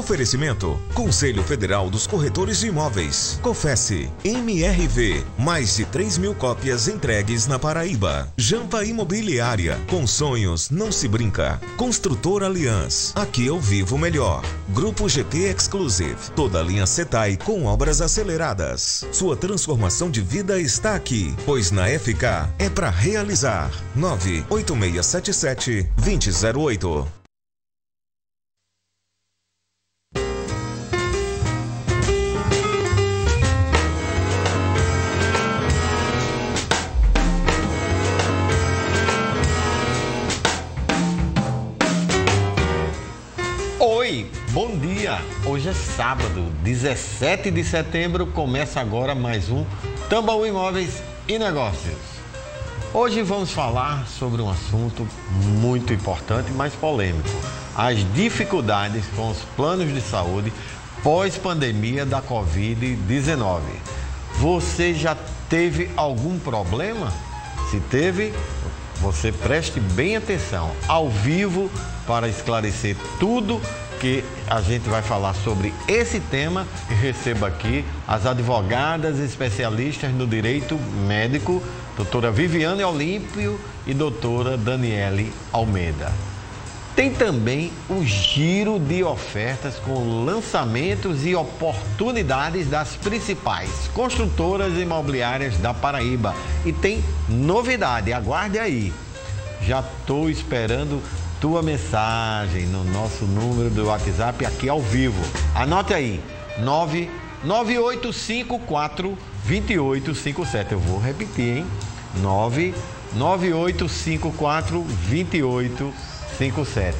Oferecimento: Conselho Federal dos Corretores de Imóveis. Confesse. MRV. Mais de 3.000 cópias entregues na Paraíba. Jampa Imobiliária. Com sonhos não se brinca. Construtora Aliança. Aqui eu vivo melhor. Grupo GT Exclusive. Toda a linha Setai com obras aceleradas. Sua transformação de vida está aqui, pois na FK é para realizar. 98677-2008. Oi, bom dia! Hoje é sábado, 17 de setembro, começa agora mais um Tambaú Imóveis e Negócios. Hoje vamos falar sobre um assunto muito importante, mas polêmico: as dificuldades com os planos de saúde pós-pandemia da Covid-19. Você já teve algum problema? Se teve, você preste bem atenção ao vivo para esclarecer tudo que a gente vai falar sobre esse tema, e receba aqui as advogadas especialistas no direito médico, doutora Viviane Olímpio e doutora Daniele Almeida. Tem também o giro de ofertas com lançamentos e oportunidades das principais construtoras imobiliárias da Paraíba. E tem novidade, aguarde aí. Já estou esperando tua mensagem no nosso número do WhatsApp aqui ao vivo. Anote aí, 99854-2857. Eu vou repetir, hein? 99854-2857.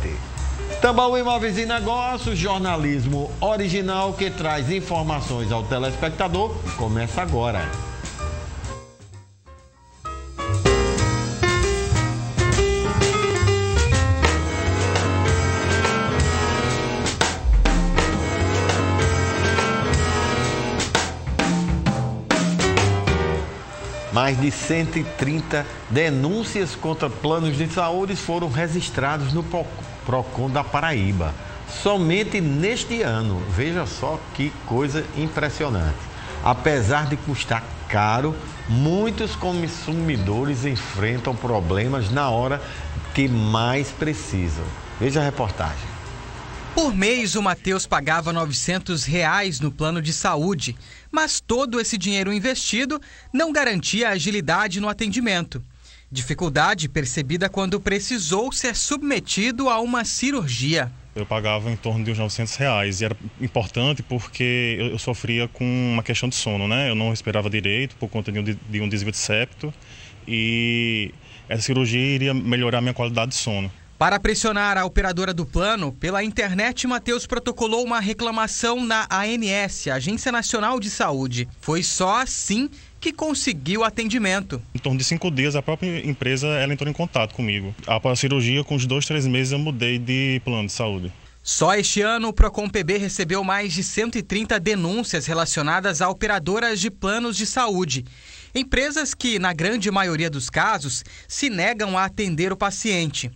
Tambaú Imóveis e Negócios, jornalismo original que traz informações ao telespectador, começa agora. Mais de 130 denúncias contra planos de saúde foram registrados no PROCON da Paraíba. Somente neste ano, veja só que coisa impressionante. Apesar de custar caro, muitos consumidores enfrentam problemas na hora que mais precisam. Veja a reportagem. Por mês, o Matheus pagava R$ 900 no plano de saúde, mas todo esse dinheiro investido não garantia agilidade no atendimento. Dificuldade percebida quando precisou ser submetido a uma cirurgia. Eu pagava em torno de uns R$ 900 e era importante porque eu sofria com uma questão de sono, né? Eu não respirava direito por conta de um desvio de septo e essa cirurgia iria melhorar minha qualidade de sono. Para pressionar a operadora do plano, pela internet, Matheus protocolou uma reclamação na ANS, Agência Nacional de Saúde. Foi só assim que conseguiu atendimento. Em torno de 5 dias, a própria empresa ela entrou em contato comigo. Após a cirurgia, com uns 2, 3 meses, eu mudei de plano de saúde. Só este ano, o PROCON PB recebeu mais de 130 denúncias relacionadas a operadoras de planos de saúde. Empresas que, na grande maioria dos casos, se negam a atender o paciente.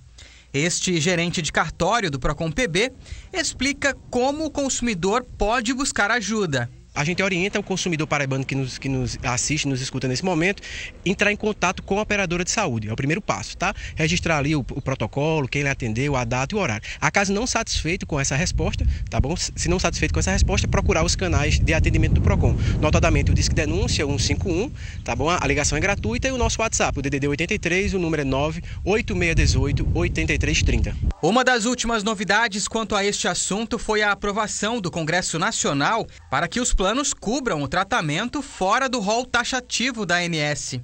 Este gerente de cartório do PROCON PB explica como o consumidor pode buscar ajuda. A gente orienta o consumidor paraibano que nos assiste, nos escuta nesse momento, entrar em contato com a operadora de saúde. É o primeiro passo, tá? Registrar ali o protocolo, quem lhe atendeu, a data e o horário. Acaso não satisfeito com essa resposta, tá bom? Se não satisfeito com essa resposta, procurar os canais de atendimento do PROCON. Notadamente o Disque Denúncia 151, tá bom? A ligação é gratuita e o nosso WhatsApp, o DDD 83, o número é 98618-8330. Uma das últimas novidades quanto a este assunto foi a aprovação do Congresso Nacional para que os planos cubram o tratamento fora do rol taxativo da ANS.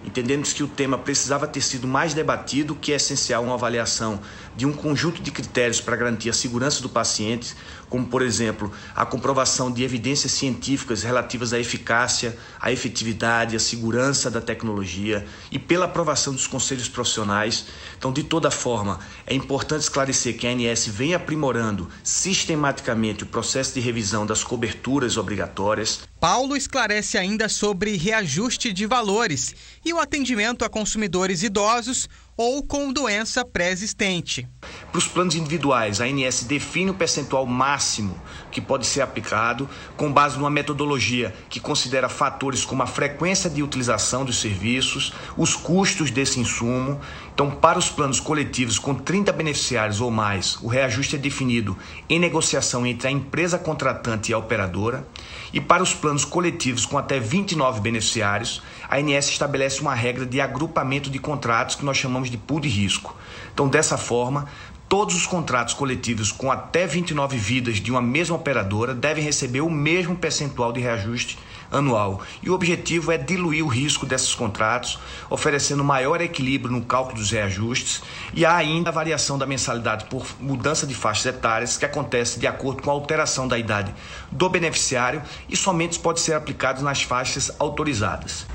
Entendemos que o tema precisava ter sido mais debatido, que é essencial uma avaliação de um conjunto de critérios para garantir a segurança do paciente, como, por exemplo, a comprovação de evidências científicas relativas à eficácia, à efetividade, à segurança da tecnologia e pela aprovação dos conselhos profissionais. Então, de toda forma, é importante esclarecer que a ANS vem aprimorando sistematicamente o processo de revisão das coberturas obrigatórias. Paulo esclarece ainda sobre reajuste de valores e o atendimento a consumidores idosos ou com doença pré-existente. Para os planos individuais, a ANS define o percentual máximo que pode ser aplicado com base numa metodologia que considera fatores como a frequência de utilização dos serviços, os custos desse insumo. Então, para os planos coletivos com 30 beneficiários ou mais, o reajuste é definido em negociação entre a empresa contratante e a operadora. E para os planos coletivos com até 29 beneficiários, a ANS estabelece uma regra de agrupamento de contratos que nós chamamos de pool de risco. Então, dessa forma, todos os contratos coletivos com até 29 vidas de uma mesma operadora devem receber o mesmo percentual de reajuste anual. E o objetivo é diluir o risco desses contratos, oferecendo maior equilíbrio no cálculo dos reajustes, e há ainda a variação da mensalidade por mudança de faixas etárias, que acontece de acordo com a alteração da idade do beneficiário e somente pode ser aplicado nas faixas autorizadas.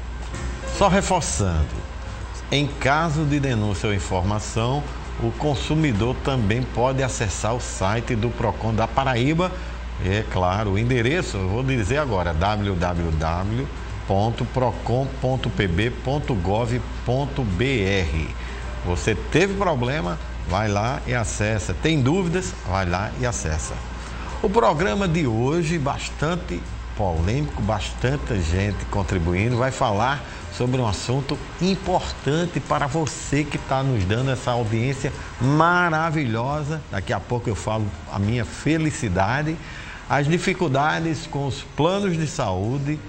Só reforçando, em caso de denúncia ou informação, o consumidor também pode acessar o site do PROCON da Paraíba. É claro, o endereço, eu vou dizer agora, www.procon.pb.gov.br. Você teve problema, vai lá e acessa. Tem dúvidas, vai lá e acessa. O programa de hoje, bastante polêmico, bastante gente contribuindo, vai falar sobre um assunto importante para você que está nos dando essa audiência maravilhosa. Daqui a pouco eu falo a minha felicidade, as dificuldades com os planos de saúde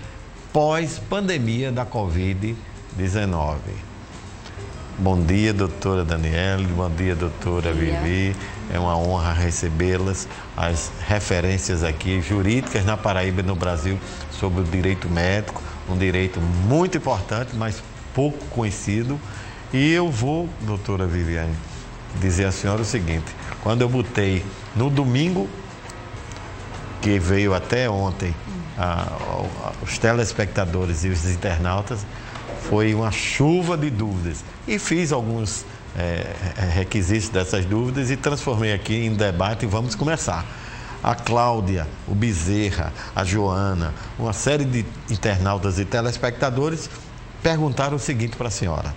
pós-pandemia da Covid-19. Bom dia, doutora Daniele, bom dia, doutora Vivi. É uma honra recebê-las, as referências aqui jurídicas na Paraíba e no Brasil sobre o direito médico, um direito muito importante, mas pouco conhecido. E eu vou, doutora Viviane, dizer à senhora o seguinte: quando eu botei no domingo, que veio até ontem, os telespectadores e os internautas, foi uma chuva de dúvidas. E fiz alguns requisitos dessas dúvidas e transformei aqui em debate e vamos começar. A Cláudia, o Bezerra, a Joana, uma série de internautas e telespectadores perguntaram o seguinte para a senhora: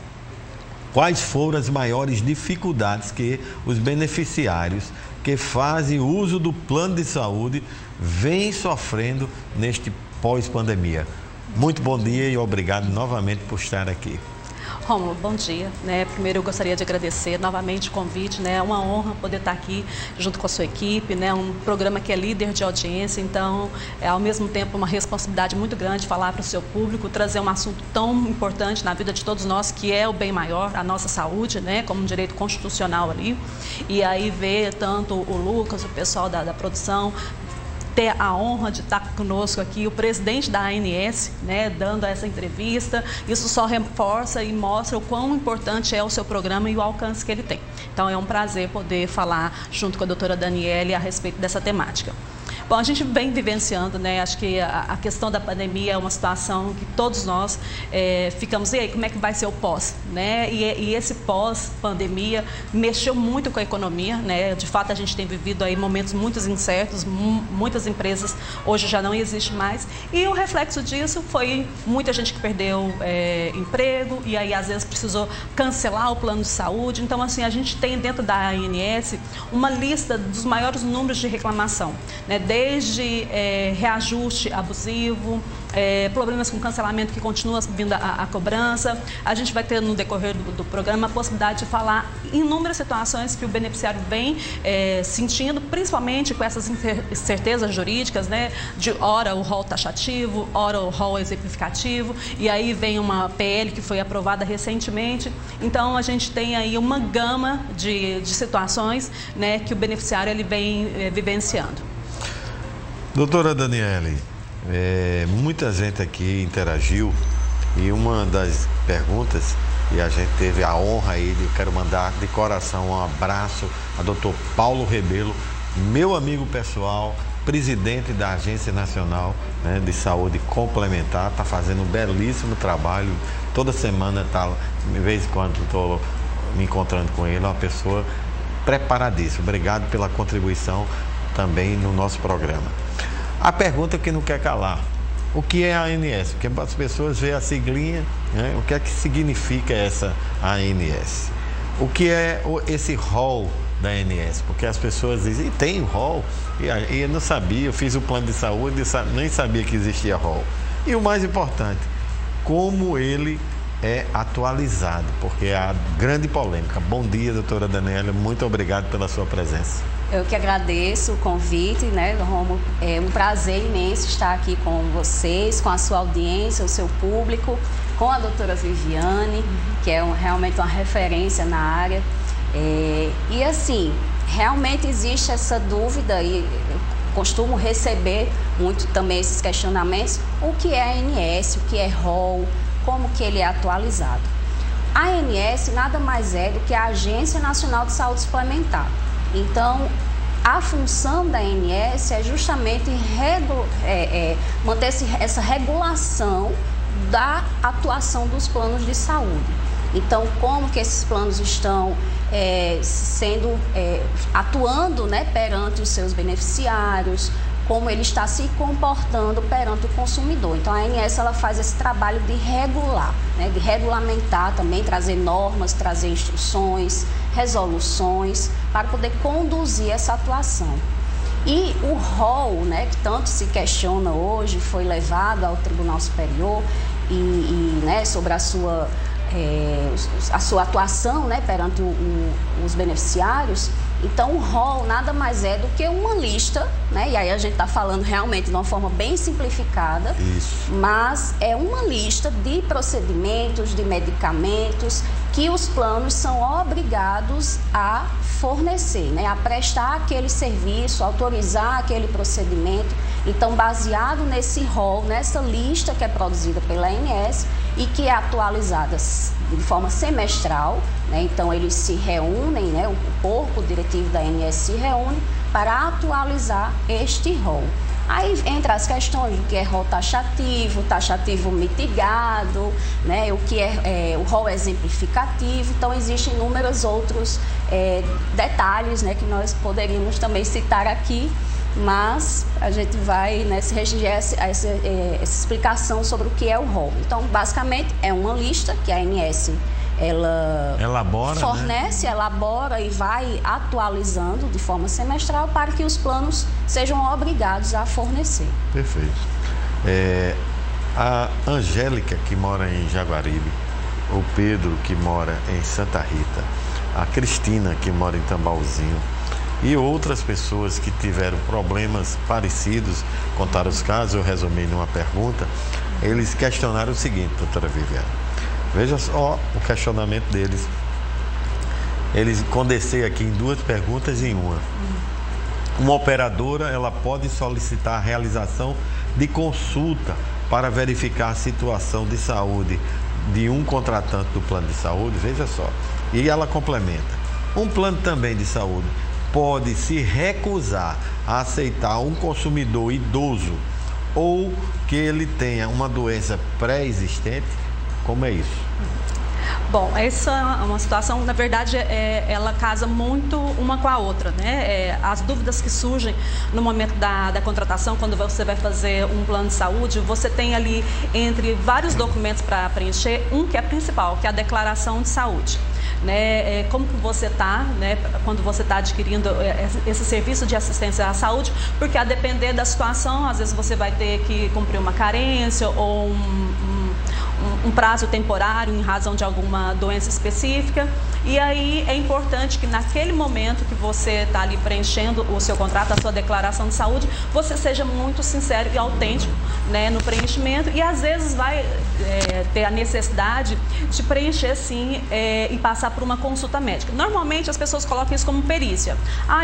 quais foram as maiores dificuldades que os beneficiários que fazem uso do plano de saúde vêm sofrendo neste pós-pandemia? Muito bom dia e obrigado novamente por estar aqui. Rômulo, bom dia. Primeiro eu gostaria de agradecer novamente o convite, é uma honra poder estar aqui junto com a sua equipe, um programa que é líder de audiência, então é ao mesmo tempo uma responsabilidade muito grande falar para o seu público, trazer um assunto tão importante na vida de todos nós, que é o bem maior, a nossa saúde, como um direito constitucional ali, e aí ver tanto o Lucas, o pessoal da produção, ter a honra de estar conosco aqui, o presidente da ANS, dando essa entrevista. Isso só reforça e mostra o quão importante é o seu programa e o alcance que ele tem. Então, é um prazer poder falar junto com a doutora Daniele a respeito dessa temática. Bom, a gente vem vivenciando, acho que a questão da pandemia é uma situação que todos nós ficamos, e aí, como é que vai ser o pós? E esse pós-pandemia mexeu muito com a economia, De fato, a gente tem vivido aí momentos muito incertos, muitas empresas hoje já não existem mais, e o reflexo disso foi muita gente que perdeu emprego, e aí às vezes precisou cancelar o plano de saúde. Então, assim, a gente tem dentro da ANS uma lista dos maiores números de reclamação, desde reajuste abusivo, problemas com cancelamento que continua vindo a cobrança. A gente vai ter no decorrer do programa a possibilidade de falar inúmeras situações que o beneficiário vem sentindo, principalmente com essas incertezas jurídicas, de ora o rol taxativo, ora o rol exemplificativo, e aí vem uma PL que foi aprovada recentemente. Então, a gente tem aí uma gama de situações, que o beneficiário ele vem vivenciando. Doutora Daniele, muita gente aqui interagiu e uma das perguntas, e a gente teve a honra aí, eu quero mandar de coração um abraço a doutor Paulo Rebelo, meu amigo pessoal, presidente da Agência Nacional de Saúde Complementar, está fazendo um belíssimo trabalho, toda semana está, de vez em quando estou me encontrando com ele, uma pessoa preparadíssima. Obrigado pela contribuição também no nosso programa. A pergunta que não quer calar: o que é a ANS? Porque as pessoas veem a siglinha, o que é que significa essa ANS? O que é esse rol da ANS? Porque as pessoas dizem, e tem rol? E eu não sabia, eu fiz o plano de saúde e nem sabia que existia rol. E o mais importante, como ele é atualizado, porque é a grande polêmica. Bom dia, doutora Danélia, muito obrigado pela sua presença. Eu que agradeço o convite, né, Romulo? É um prazer imenso estar aqui com vocês, com a sua audiência, o seu público, com a doutora Viviane, que é realmente uma referência na área. E assim, realmente existe essa dúvida e eu costumo receber muito também esses questionamentos. O que é ANS, o que é rol, como que ele é atualizado? A ANS nada mais é do que a Agência Nacional de Saúde Suplementar. Então, a função da ANS é justamente manter essa regulação da atuação dos planos de saúde. Então, como que esses planos estão atuando, né, perante os seus beneficiários, como ele está se comportando perante o consumidor. Então, a ANS ela faz esse trabalho de regular, né, de regulamentar também, trazer normas, trazer instruções, resoluções, para poder conduzir essa atuação. E o rol, né, que tanto se questiona hoje, foi levado ao Tribunal Superior né, sobre a sua atuação, né, perante os beneficiários. Então, o rol nada mais é do que uma lista, né? E aí a gente está falando realmente de uma forma bem simplificada. Isso. Mas é uma lista de procedimentos, de medicamentos que os planos são obrigados a fornecer, né? A prestar aquele serviço, autorizar aquele procedimento. Então, baseado nesse rol, nessa lista que é produzida pela ANS e que é atualizada de forma semestral, né? Então, eles se reúnem, né? O corpo diretivo da ANS se reúne para atualizar este rol. Aí entra as questões do que é rol taxativo mitigado, né? O que é o rol exemplificativo. Então, existem inúmeros outros detalhes, né, que nós poderíamos também citar aqui, mas a gente vai, né, se restringir essa explicação sobre o que é o rol. Então, basicamente, é uma lista que a ANS elabora, fornece, né? Elabora e vai atualizando de forma semestral para que os planos sejam obrigados a fornecer. Perfeito. A Angélica, que mora em Jaguaribe, o Pedro, que mora em Santa Rita, a Cristina, que mora em Tambalzinho, e outras pessoas que tiveram problemas parecidos, contaram os casos, eu resumi numa pergunta, eles questionaram o seguinte, doutora Viviane. Veja só o questionamento deles. Eles condensei aqui em duas perguntas em uma. Uma operadora, ela pode solicitar a realização de consulta para verificar a situação de saúde de um contratante do plano de saúde, veja só. E ela complementa. Um plano também de saúde pode se recusar a aceitar um consumidor idoso ou que ele tenha uma doença pré-existente? Como é isso? Bom, essa é uma situação, na verdade, ela casa muito uma com a outra, né? As dúvidas que surgem no momento da contratação, quando você vai fazer um plano de saúde, você tem ali, entre vários documentos para preencher, um que é principal, que é a declaração de saúde. Né, como que você está, né, quando você está adquirindo esse serviço de assistência à saúde, porque a depender da situação, às vezes você vai ter que cumprir uma carência ou um prazo temporário em razão de alguma doença específica. E aí é importante que naquele momento que você está ali preenchendo o seu contrato, a sua declaração de saúde, você seja muito sincero e autêntico, né, no preenchimento, e às vezes vai ter a necessidade de preencher sim e passar por uma consulta médica. Normalmente as pessoas colocam isso como perícia.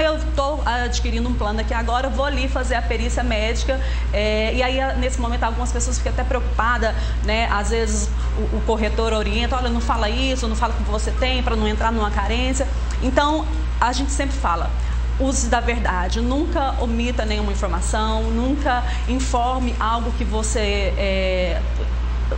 Eu estou adquirindo um plano aqui agora, vou ali fazer a perícia médica, e aí nesse momento algumas pessoas ficam até preocupadas, né, às vezes o corretor orienta, olha, não fala isso, não fala o que você tem, para não entrar numa carência. Então, a gente sempre fala, use da verdade, nunca omita nenhuma informação, nunca informe algo que você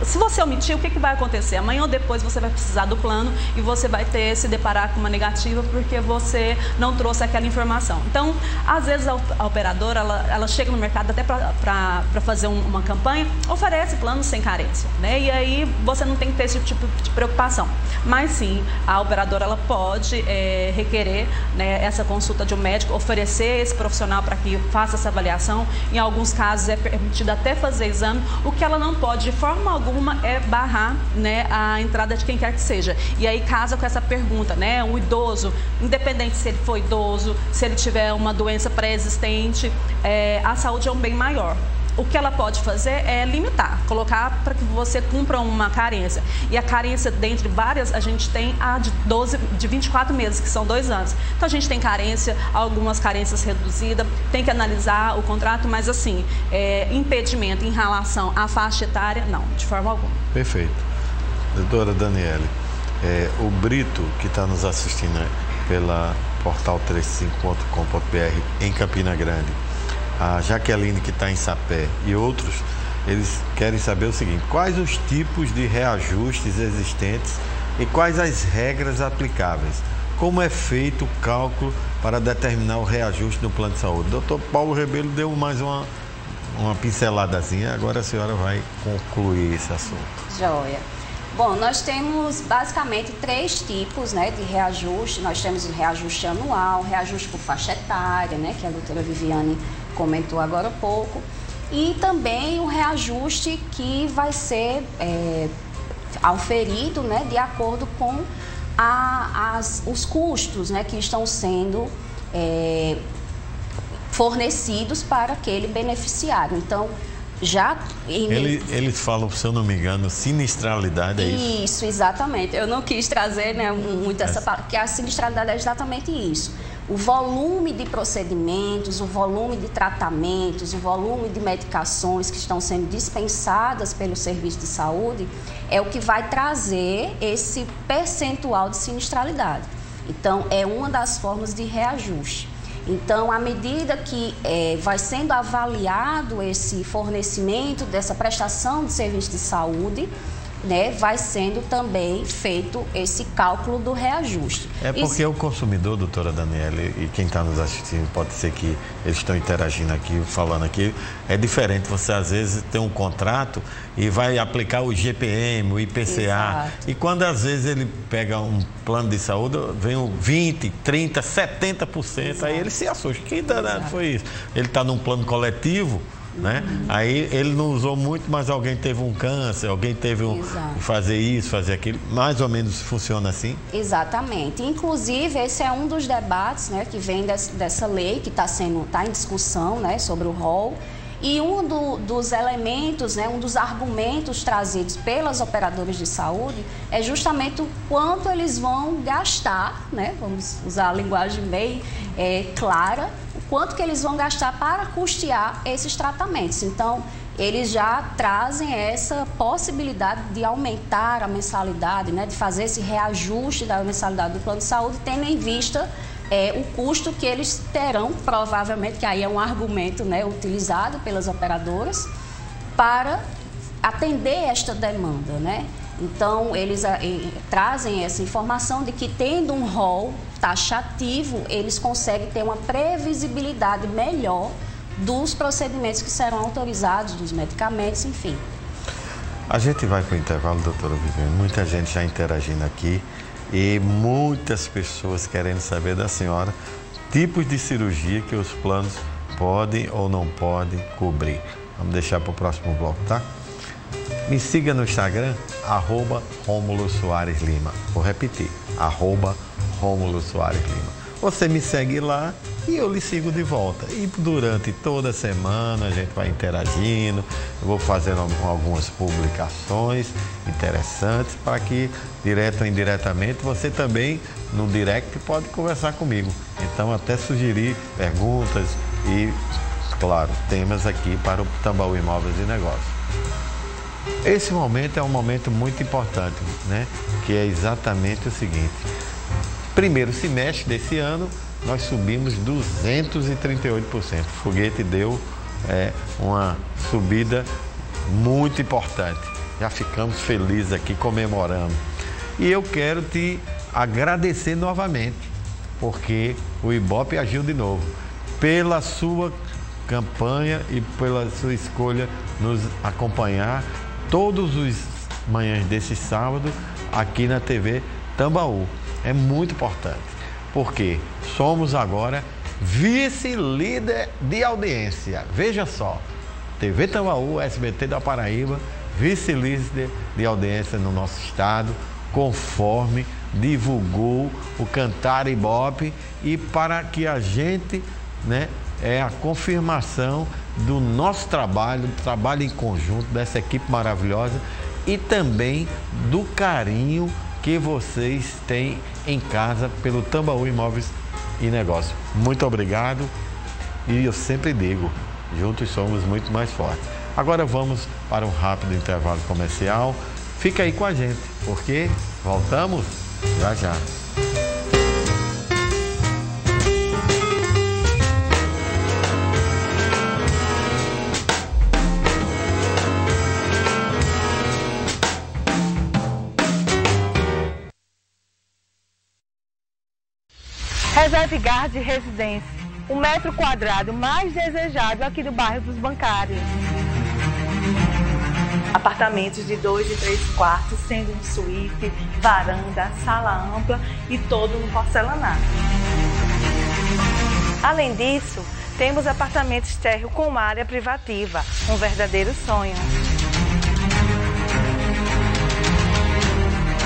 se você omitir, o que vai acontecer? Amanhã ou depois você vai precisar do plano e você vai se deparar com uma negativa porque você não trouxe aquela informação. Então, às vezes a operadora, ela chega no mercado até para fazer uma campanha, oferece planos sem carência, né? E aí você não tem que ter esse tipo de preocupação. Mas sim, a operadora ela pode requerer, né, essa consulta de um médico, oferecer esse profissional para que faça essa avaliação. Em alguns casos é permitido até fazer exame. O que ela não pode de forma alguma é barrar, né, a entrada de quem quer que seja. E aí casa com essa pergunta, né? Um idoso, independente se ele for idoso, se ele tiver uma doença pré-existente, a saúde é um bem maior. O que ela pode fazer é limitar, colocar para que você cumpra uma carência. E a carência, dentre várias, a gente tem a de 24 meses, que são 2 anos. Então a gente tem carência, algumas carências reduzidas, tem que analisar o contrato, mas assim, impedimento em relação à faixa etária, não, de forma alguma. Perfeito. Doutora Daniele, o Brito, que está nos assistindo pela portal 35.com.br em Campina Grande, a Jaqueline, que está em Sapé, e outros, eles querem saber o seguinte: quais os tipos de reajustes existentes e quais as regras aplicáveis? Como é feito o cálculo para determinar o reajuste do plano de saúde? Doutor Paulo Rebelo deu mais uma pinceladazinha, agora a senhora vai concluir esse assunto. Joia. Bom, nós temos basicamente 3 tipos, né, de reajuste. Nós temos o reajuste anual, o reajuste por faixa etária, né, que a doutora Viviane comentou agora há pouco, e também o reajuste que vai ser auferido, né, de acordo com os custos, né, que estão sendo fornecidos para aquele beneficiário. Então, eles falam, se eu não me engano, sinistralidade, é isso? Isso, exatamente. Eu não quis trazer, né, muito essa palavra, porque a sinistralidade é exatamente isso. O volume de procedimentos, o volume de tratamentos, o volume de medicações que estão sendo dispensadas pelo serviço de saúde é o que vai trazer esse percentual de sinistralidade. Então, é uma das formas de reajuste. Então, à medida que vai sendo avaliado esse fornecimento dessa prestação de serviço de saúde, né, vai sendo também feito esse cálculo do reajuste. Porque o consumidor, doutora Daniele, e quem está nos assistindo, pode ser que eles estão interagindo aqui, falando aqui, é diferente. Você, às vezes, tem um contrato e vai aplicar o IGPM, o IPCA. Exato. E quando, às vezes, ele pega um plano de saúde, vem um 20%, 30%, 70%, exato, aí ele se assusta. Que danado foi isso? Ele está num plano coletivo, né? Aí ele não usou muito, mas alguém teve um câncer, alguém teve fazer isso, fazer aquilo. Mais ou menos funciona assim? Exatamente. Inclusive, esse é um dos debates, né, que vem dessa lei que está em discussão, né, sobre o rol. E dos elementos, né, um dos argumentos trazidos pelas operadoras de saúde é justamente o quanto eles vão gastar, né, vamos usar a linguagem bem clara, o quanto que eles vão gastar para custear esses tratamentos. Então, eles já trazem essa possibilidade de aumentar a mensalidade, né, de fazer esse reajuste da mensalidade do plano de saúde, tendo em vista o custo que eles terão, provavelmente, que aí é um argumento, né, utilizado pelas operadoras, para atender esta demanda, né? Então, eles trazem essa informação de que, tendo um rol taxativo, eles conseguem ter uma previsibilidade melhor dos procedimentos que serão autorizados, dos medicamentos, enfim. A gente vai para o intervalo, doutora Viviane. Muita gente já interagindo aqui e muitas pessoas querendo saber da senhora tipos de cirurgia que os planos podem ou não podem cobrir. Vamos deixar para o próximo bloco, tá? Me siga no Instagram, @RômuloSoaresLima. Vou repetir, @RômuloSoaresLima. Você me segue lá e eu lhe sigo de volta. E durante toda a semana a gente vai interagindo, eu vou fazendo algumas publicações interessantes para que, direto ou indiretamente, você também, no direct, pode conversar comigo. Então, até sugerir perguntas e, claro, temas aqui para o Tambaú Imóveis e Negócios. Esse momento é um momento muito importante, né? Que é exatamente o seguinte. Primeiro semestre desse ano, nós subimos 238%. O foguete deu uma subida muito importante. já ficamos felizes aqui comemorando. E eu quero te agradecer novamente, porque o Ibope agiu de novo, pela sua campanha e pela sua escolha nos acompanhar todos os manhãs desse sábado aqui na TV Tambaú. É muito importante, porque somos agora vice-líder de audiência. Veja só, TV Tambaú, SBT da Paraíba, vice-líder de audiência no nosso estado, conforme divulgou o Cantar Ibope, e para que a gente, é a confirmação do nosso trabalho, do trabalho em conjunto dessa equipe maravilhosa e também do carinho que vocês têm em casa pelo Tambaú Imóveis e Negócios. Muito obrigado, e eu sempre digo, juntos somos muito mais fortes. Agora vamos para um rápido intervalo comercial. Fica aí com a gente, porque voltamos já já. Reserve Guard Residência, o metro quadrado mais desejado aqui do bairro dos Bancários. Apartamentos de 2 e 3 quartos, sendo um suíte, varanda, sala ampla e todo no porcelanato. Além disso, temos apartamentos térreo com área privativa, um verdadeiro sonho.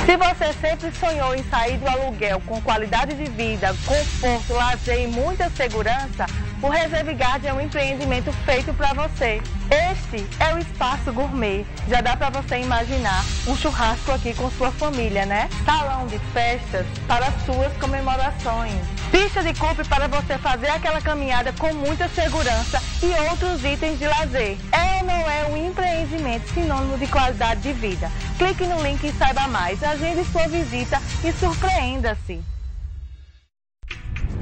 Se você sempre sonhou em sair do aluguel com qualidade de vida, conforto, lazer e muita segurança, o Reserve Guard é um empreendimento feito para você. Este é o Espaço Gourmet. Já dá para você imaginar um churrasco aqui com sua família, né? Salão de festas para suas comemorações. Pista de coupe para você fazer aquela caminhada com muita segurança e outros itens de lazer. É ou não é um empreendimento sinônimo de qualidade de vida? Clique no link e saiba mais. Agende sua visita e surpreenda-se.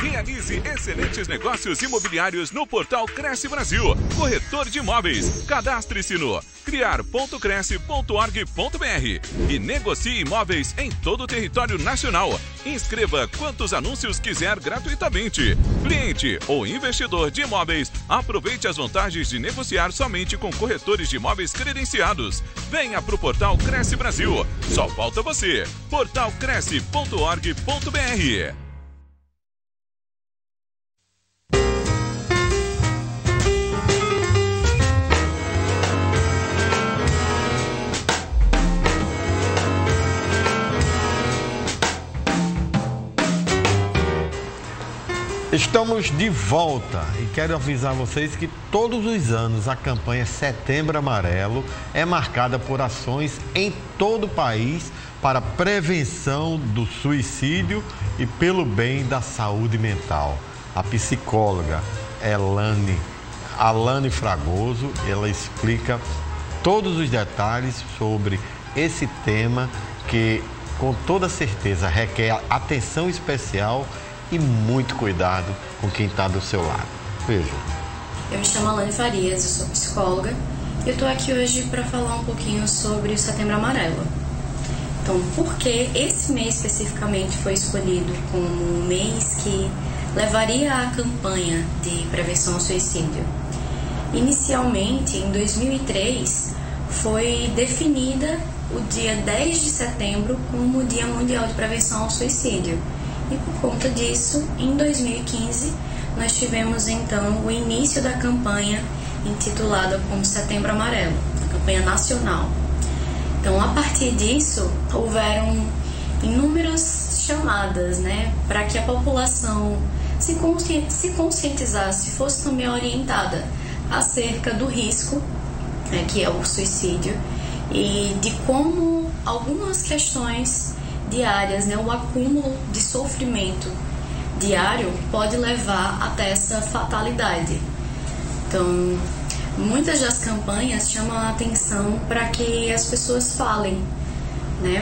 Realize excelentes negócios imobiliários no portal Cresce Brasil, corretor de imóveis. Cadastre-se no criar.cresce.org.br e negocie imóveis em todo o território nacional. Inscreva quantos anúncios quiser gratuitamente. Cliente ou investidor de imóveis, aproveite as vantagens de negociar somente com corretores de imóveis credenciados. Venha para o portal Cresce Brasil. Só falta você. portalcresce.org.br. Estamos de volta e quero avisar vocês que todos os anos a campanha Setembro Amarelo é marcada por ações em todo o país para prevenção do suicídio e pelo bem da saúde mental. A psicóloga Alane Fragoso, ela explica todos os detalhes sobre esse tema que com toda certeza requer atenção especial e muito cuidado com quem está do seu lado. Veja. Eu me chamo Alane Farias, eu sou psicóloga e eu estou aqui hoje para falar um pouquinho sobre o Setembro Amarelo. Então, por que esse mês especificamente foi escolhido como um mês que levaria à campanha de prevenção ao suicídio? Inicialmente, em 2003, foi definida o dia 10 de setembro como o Dia Mundial de Prevenção ao Suicídio. E por conta disso, em 2015, nós tivemos então o início da campanha intitulada como Setembro Amarelo, a campanha nacional. Então, a partir disso, houveram inúmeras chamadas, para que a população se conscientizasse, fosse também orientada acerca do risco, que é o suicídio, e de como algumas questões diárias, o acúmulo de sofrimento diário pode levar até essa fatalidade. Então, muitas das campanhas chamam a atenção para que as pessoas falem,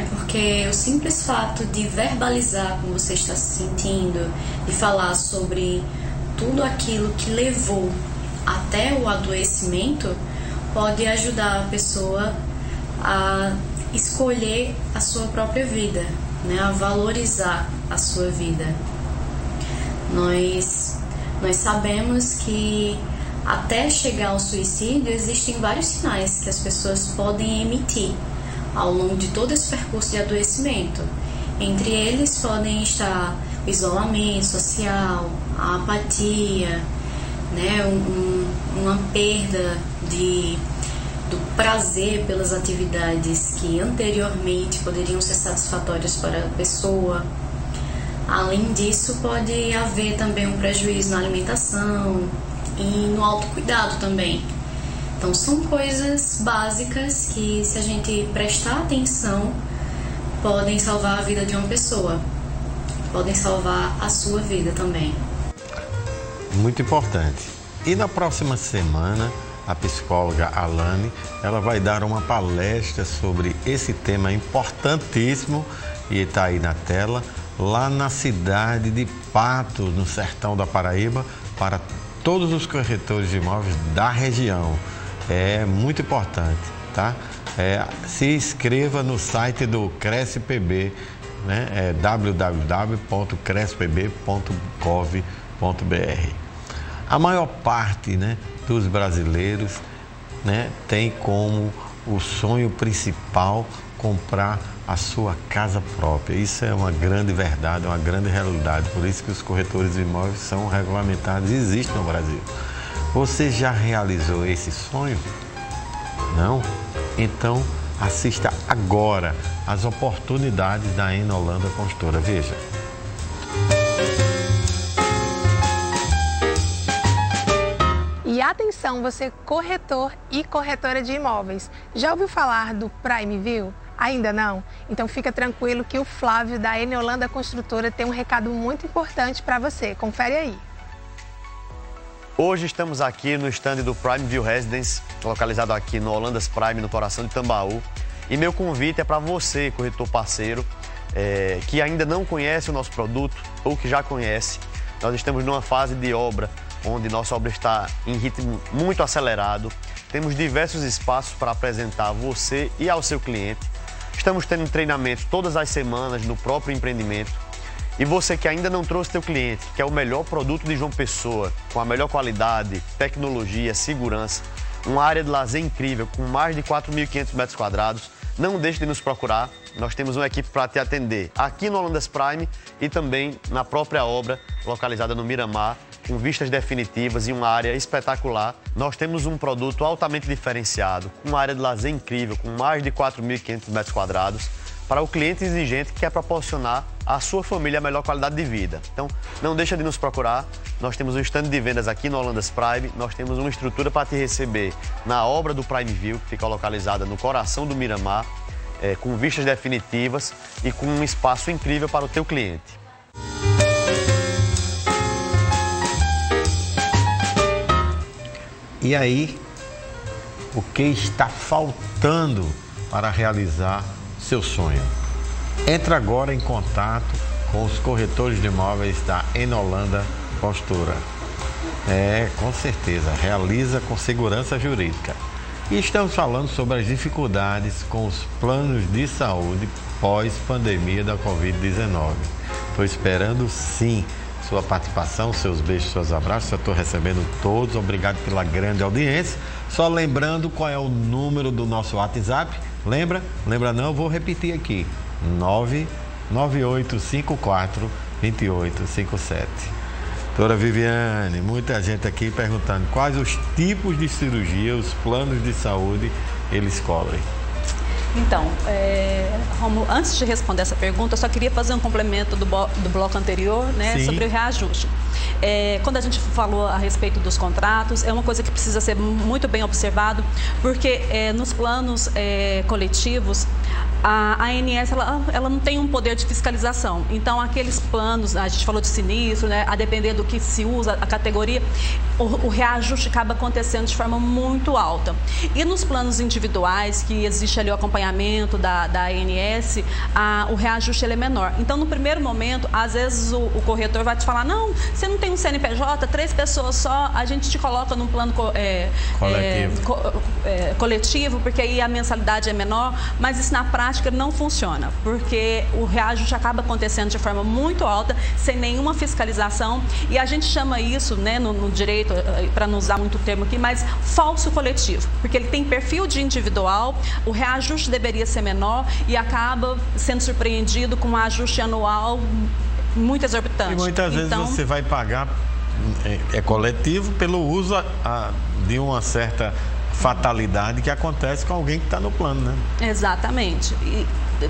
porque o simples fato de verbalizar como você está se sentindo, de falar sobre tudo aquilo que levou até o adoecimento, pode ajudar a pessoa a escolher a sua própria vida, né? A valorizar a sua vida. Nós sabemos que até chegar ao suicídio existem vários sinais que as pessoas podem emitir ao longo de todo esse percurso de adoecimento. Entre eles podem estar o isolamento social, a apatia, né? Uma perda do prazer pelas atividades que anteriormente poderiam ser satisfatórias para a pessoa. Além disso, pode haver também um prejuízo na alimentação e no autocuidado também. Então, são coisas básicas que, se a gente prestar atenção, podem salvar a vida de uma pessoa, podem salvar a sua vida também. Muito importante. E na próxima semana, a psicóloga Alane, ela vai dar uma palestra sobre esse tema importantíssimo, e está aí na tela, lá na cidade de Patos, no sertão da Paraíba, para todos os corretores de imóveis da região. É muito importante, tá? Se inscreva no site do CrescePB, né? É www.crescepb.gov.br. A maior parte, né, dos brasileiros, né, tem como o sonho principal comprar a sua casa própria. Isso é uma grande verdade, uma grande realidade. Por isso que os corretores de imóveis são regulamentados e existem no Brasil. Você já realizou esse sonho? Não? Então, assista agora às oportunidades da Enolanda Construtora. Veja. E atenção, você corretor e corretora de imóveis. Já ouviu falar do Prime View? Ainda não? Então fica tranquilo que o Flávio da Enolanda Construtora tem um recado muito importante para você. Confere aí. Hoje estamos aqui no stand do Prime View Residence, localizado aqui no Holandas Prime, no coração de Tambaú. E meu convite é para você, corretor parceiro, que ainda não conhece o nosso produto ou que já conhece. Nós estamos numa fase de obra, onde nossa obra está em ritmo muito acelerado. Temos diversos espaços para apresentar a você e ao seu cliente. Estamos tendo treinamentos todas as semanas no próprio empreendimento. E você que ainda não trouxe seu cliente, que é o melhor produto de João Pessoa, com a melhor qualidade, tecnologia, segurança, uma área de lazer incrível, com mais de 4.500 metros quadrados, não deixe de nos procurar. Nós temos uma equipe para te atender aqui no Holandas Prime e também na própria obra, localizada no Miramar, com vistas definitivas e uma área espetacular. Nós temos um produto altamente diferenciado, com uma área de lazer incrível, com mais de 4.500 metros quadrados, para o cliente exigente que quer proporcionar à sua família a melhor qualidade de vida. Então, não deixa de nos procurar. Nós temos um stand de vendas aqui no Holandas Prime, nós temos uma estrutura para te receber na obra do Prime View, que fica localizada no coração do Miramar, com vistas definitivas e com um espaço incrível para o teu cliente. E aí, o que está faltando para realizar seu sonho? Entre agora em contato com os corretores de imóveis da Enolanda Construtora. Com certeza, realiza com segurança jurídica. E estamos falando sobre as dificuldades com os planos de saúde pós-pandemia da Covid-19. Estou esperando sim sua participação, seus beijos, seus abraços. Eu estou recebendo todos. Obrigado pela grande audiência. Só lembrando qual é o número do nosso WhatsApp. Lembra? Lembra não? Vou repetir aqui. 99854-2857. Doutora Viviane, muita gente aqui perguntando quais os tipos de cirurgia, os planos de saúde eles cobrem. Então, Rômulo, antes de responder essa pergunta, eu só queria fazer um complemento do bloco anterior, né, sobre o reajuste. Quando a gente falou a respeito dos contratos, é uma coisa que precisa ser muito bem observado, porque nos planos coletivos, a ANS ela não tem um poder de fiscalização. Então, aqueles planos, a gente falou de sinistro, né, a depender do que se usa, a categoria, o reajuste acaba acontecendo de forma muito alta. E nos planos individuais, que existe ali o acompanhamento da ANS, o reajuste ele é menor. Então, no primeiro momento, às vezes o corretor vai te falar, não, Você não tem um CNPJ, 3 pessoas só, a gente te coloca num plano coletivo, porque aí a mensalidade é menor, mas isso na prática não funciona, porque o reajuste acaba acontecendo de forma muito alta, sem nenhuma fiscalização, e a gente chama isso, né, no direito, para não usar muito o termo aqui, mas falso coletivo, porque ele tem perfil de individual, o reajuste deveria ser menor e acaba sendo surpreendido com um ajuste anual muito exorbitante. E muitas vezes você vai pagar, coletivo, pelo uso de uma certa fatalidade que acontece com alguém que está no plano, né? Exatamente. E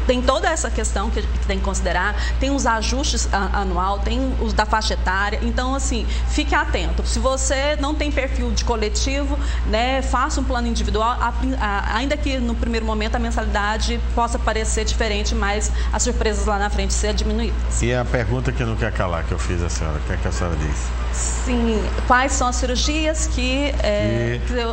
tem toda essa questão que tem que considerar, tem os ajustes anual, tem os da faixa etária, então assim, fique atento. Se você não tem perfil de coletivo, né, faça um plano individual, ainda que no primeiro momento a mensalidade possa parecer diferente, mas as surpresas lá na frente serão diminuídas. E a pergunta que eu não quero calar, que eu fiz à senhora, o que é que a senhora disse? Sim, quais são as cirurgias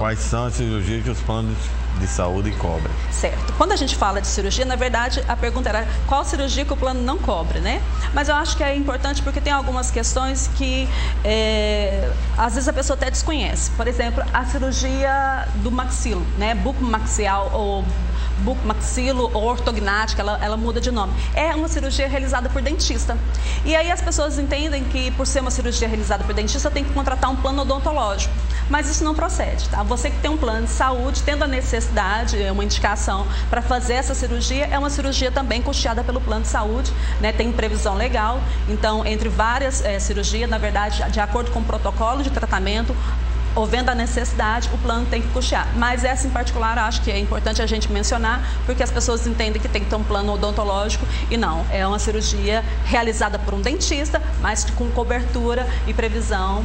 quais são as cirurgias que os planos de saúde cobrem? Certo. Quando a gente fala de cirurgia, na verdade, a pergunta era qual cirurgia que o plano não cobre, né? Mas eu acho que é importante porque tem algumas questões que às vezes a pessoa até desconhece. Por exemplo, a cirurgia do maxilo, né? Bucomaxial ou bucomaxilo ou ortognática, ela muda de nome. É uma cirurgia realizada por dentista. E aí as pessoas entendem que por ser uma cirurgia realizada por dentista, tem que contratar um plano odontológico. Mas isso não procede, tá? Você que tem um plano de saúde, tendo a necessidade, uma indicação para fazer essa cirurgia, é uma cirurgia também custeada pelo plano de saúde, né? Tem previsão legal. Então, entre várias cirurgias, na verdade, de acordo com o protocolo de tratamento, havendo a necessidade, o plano tem que custear. Mas essa em particular, acho que é importante a gente mencionar, porque as pessoas entendem que tem que ter um plano odontológico e não. É uma cirurgia realizada por um dentista, mas com cobertura e previsão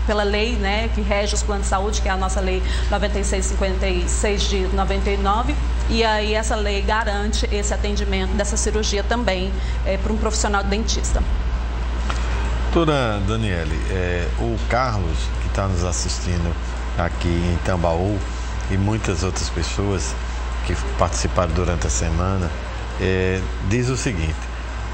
pela lei, né, que rege os planos de saúde, que é a nossa lei 9656 de 99. E aí essa lei garante esse atendimento dessa cirurgia também para um profissional dentista. Doutora Daniele, o Carlos, que está nos assistindo aqui em Tambaú, e muitas outras pessoas que participaram durante a semana, diz o seguinte: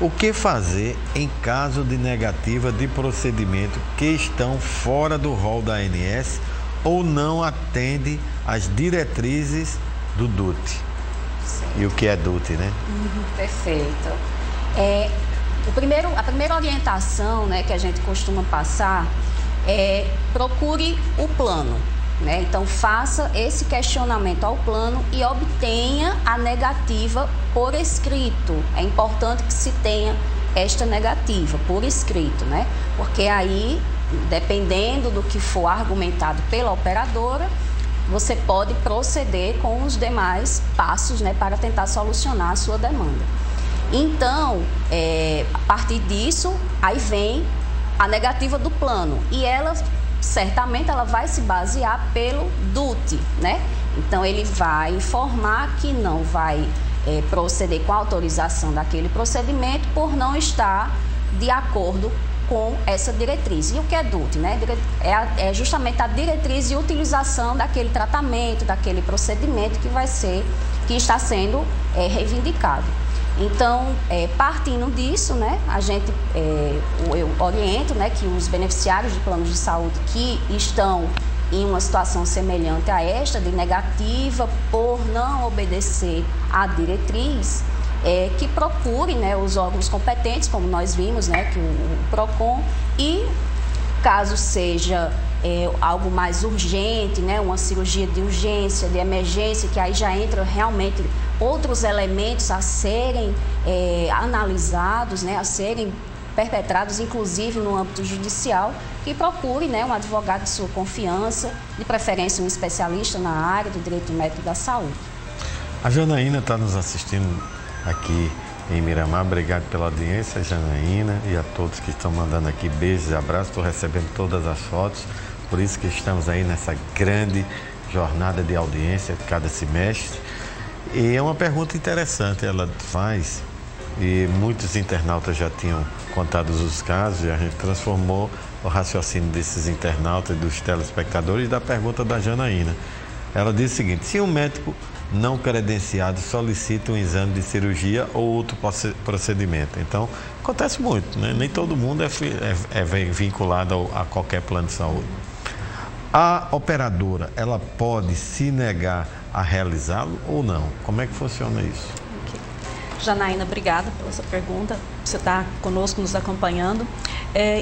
o que fazer em caso de negativa de procedimento que estão fora do rol da ANS ou não atende às diretrizes do DUT? Sim. E o que é DUT, né? Perfeito. A primeira orientação, né, que a gente costuma passar é procure o plano, né? Então faça esse questionamento ao plano e obtenha a negativa por escrito. É importante que se tenha esta negativa por escrito, né? Porque aí, dependendo do que for argumentado pela operadora, você pode proceder com os demais passos, né, para tentar solucionar a sua demanda. Então, a partir disso, aí vem a negativa do plano e ela, certamente, ela vai se basear pelo DUT, né? Então, ele vai informar que não vai proceder com a autorização daquele procedimento por não estar de acordo com essa diretriz. E o que é DUT, né? É justamente a diretriz de utilização daquele tratamento, daquele procedimento que está sendo reivindicado. Então, partindo disso, né, eu oriento, né, que os beneficiários de planos de saúde que estão em uma situação semelhante a esta, de negativa por não obedecer à diretriz, que procure, né, os órgãos competentes, como nós vimos, né, que o PROCON, e caso seja algo mais urgente, né, uma cirurgia de urgência, de emergência, que aí já entra realmente outros elementos a serem analisados, né, a serem perpetrados, inclusive no âmbito judicial, que procure, né, um advogado de sua confiança, de preferência um especialista na área do direito médico da saúde. A Janaína está nos assistindo aqui em Miramar. Obrigado pela audiência, Janaína, e a todos que estão mandando aqui beijos e abraços. Estou recebendo todas as fotos, por isso que estamos aí nessa grande jornada de audiência de cada semestre. E é uma pergunta interessante, ela faz, e muitos internautas já tinham contado os casos, e a gente transformou o raciocínio desses internautas e dos telespectadores da pergunta da Janaína. Ela diz o seguinte: se um médico não credenciado solicita um exame de cirurgia ou outro procedimento. Então, acontece muito, né? Nem todo mundo é vinculado a qualquer plano de saúde. A operadora, ela pode se negar a realizá-lo ou não? Como é que funciona isso? Janaína, obrigada pela sua pergunta. Você está conosco, nos acompanhando.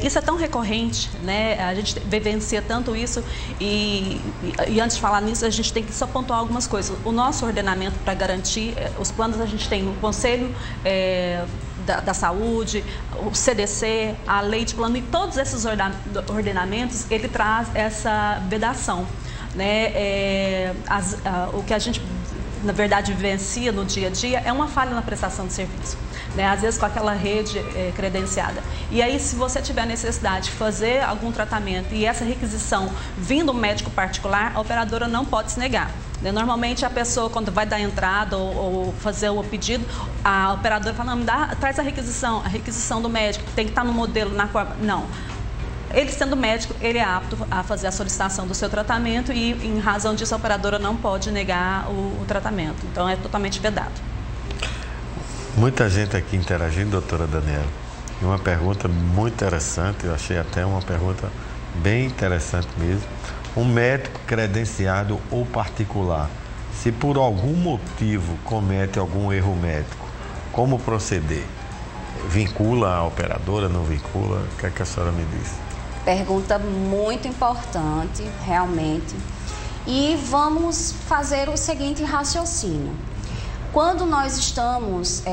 Isso é tão recorrente, né? A gente vivencia tanto isso e antes de falar nisso, a gente tem que só pontuar algumas coisas. O nosso ordenamento para garantir os planos, a gente tem o Conselho da Saúde, o CDC, a Lei de Plano, e todos esses ordenamentos, ele traz essa vedação, né? O que a gente, na verdade, vivencia no dia a dia é uma falha na prestação de serviço, né? Às vezes com aquela rede credenciada. E aí, se você tiver necessidade de fazer algum tratamento e essa requisição vindo do médico particular, a operadora não pode se negar, né? Normalmente a pessoa, quando vai dar entrada ou fazer o pedido, a operadora fala: não, traz a requisição do médico, tem que estar no modelo, na qual... Não. Ele, sendo médico, ele é apto a fazer a solicitação do seu tratamento e, em razão disso, a operadora não pode negar o tratamento. Então, é totalmente vedado. Muita gente aqui interagindo, doutora Daniela. E uma pergunta muito interessante, eu achei até uma pergunta bem interessante mesmo. Um médico credenciado ou particular, se por algum motivo comete algum erro médico, como proceder? Vincula a operadora, não vincula? O que é que a senhora me diz? Pergunta muito importante, realmente. E vamos fazer o seguinte raciocínio. Quando nós estamos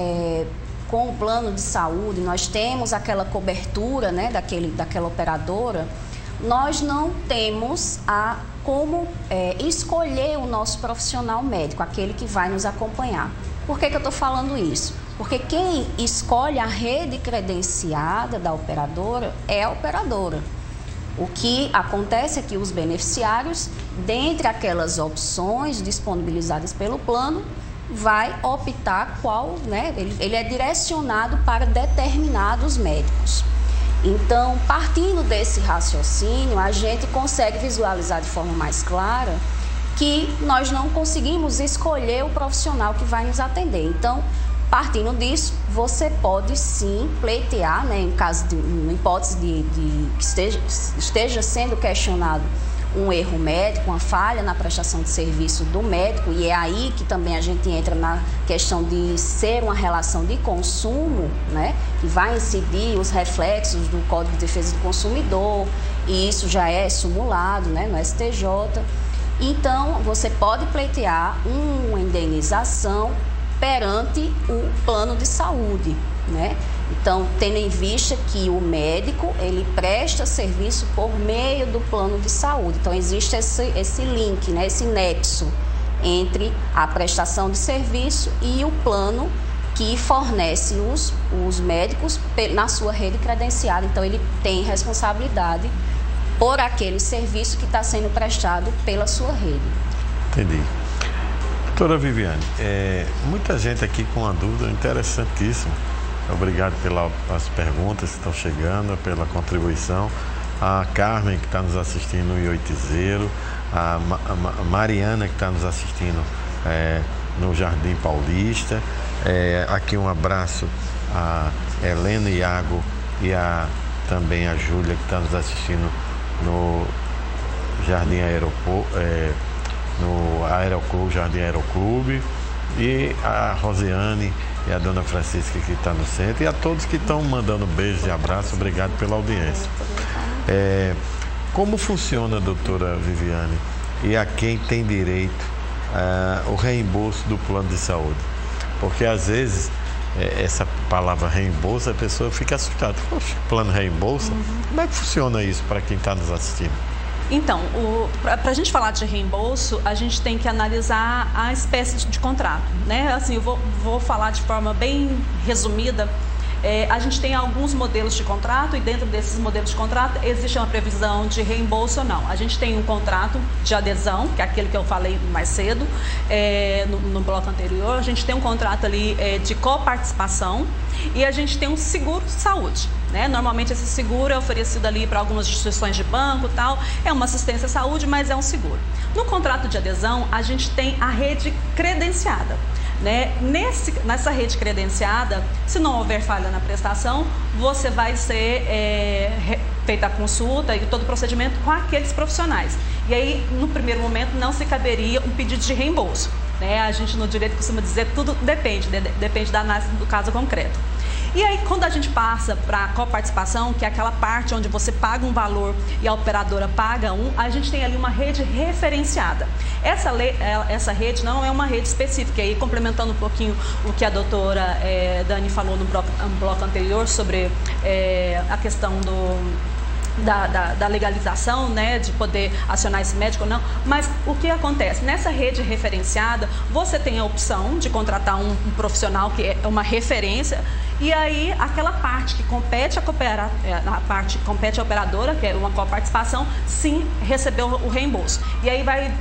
com o plano de saúde, nós temos aquela cobertura, né, daquela operadora, nós não temos como escolher o nosso profissional médico, aquele que vai nos acompanhar. Por que eu estou falando isso? Porque quem escolhe a rede credenciada da operadora é a operadora. O que acontece é que os beneficiários, dentre aquelas opções disponibilizadas pelo plano, vai optar qual, né? Ele é direcionado para determinados médicos. Então, partindo desse raciocínio, a gente consegue visualizar de forma mais clara que nós não conseguimos escolher o profissional que vai nos atender. Então, partindo disso, você pode sim pleitear, né, em hipótese de que esteja sendo questionado um erro médico, uma falha na prestação de serviço do médico, e é aí que também a gente entra na questão de ser uma relação de consumo, né, que vai incidir os reflexos do Código de Defesa do Consumidor, e isso já é simulado, né, no STJ. Então, você pode pleitear uma indenização perante o plano de saúde, né? Então, tendo em vista que o médico, ele presta serviço por meio do plano de saúde. Então, existe esse link, né? Esse nexo entre a prestação de serviço e o plano que fornece os médicos na sua rede credenciada. Então, ele tem responsabilidade por aquele serviço que está sendo prestado pela sua rede. Entendi. Doutora Viviane, muita gente aqui com uma dúvida interessantíssima. Obrigado pelas perguntas que estão chegando, pela contribuição. A Carmen, que está nos assistindo no Ioitizeiro, a Mariana, que está nos assistindo no Jardim Paulista. Aqui um abraço a Helena Iago e também a Júlia, que está nos assistindo no Jardim no Aeroclube, Jardim Aeroclube, e a Rosiane e a Dona Francisca, que está no centro, e a todos que estão mandando beijos e abraços. Obrigado pela audiência. Como funciona, doutora Viviane, e a quem tem direito o reembolso do plano de saúde? Porque às vezes essa palavra reembolso, a pessoa fica assustada. Poxa, plano reembolso? Como é que funciona isso para quem está nos assistindo? Então, para a gente falar de reembolso, a gente tem que analisar a espécie de contrato, né? Assim, eu vou falar de forma bem resumida. A gente tem alguns modelos de contrato e dentro desses modelos de contrato existe uma previsão de reembolso ou não. A gente tem um contrato de adesão, que é aquele que eu falei mais cedo, no bloco anterior. A gente tem um contrato ali de coparticipação e a gente tem um seguro de saúde. Normalmente esse seguro é oferecido ali para algumas instituições de banco e tal, é uma assistência à saúde, mas é um seguro. No contrato de adesão, a gente tem a rede credenciada. Nessa rede credenciada, se não houver falha na prestação, você vai ser feita a consulta e todo o procedimento com aqueles profissionais. E aí, no primeiro momento, não se caberia um pedido de reembolso. A gente no direito costuma dizer que tudo depende da análise do caso concreto. E aí, quando a gente passa para a coparticipação, que é aquela parte onde você paga um valor e a operadora paga a gente tem ali uma rede referenciada. Essa rede não é uma rede específica. E aí, complementando um pouquinho o que a doutora Dani falou no bloco anterior sobre a questão da legalização, de poder acionar esse médico ou não, mas o que acontece? Nessa rede referenciada, você tem a opção de contratar um profissional que é uma referência, e aí aquela parte que compete a operadora, que é uma coparticipação, sim, recebeu o reembolso. E aí vai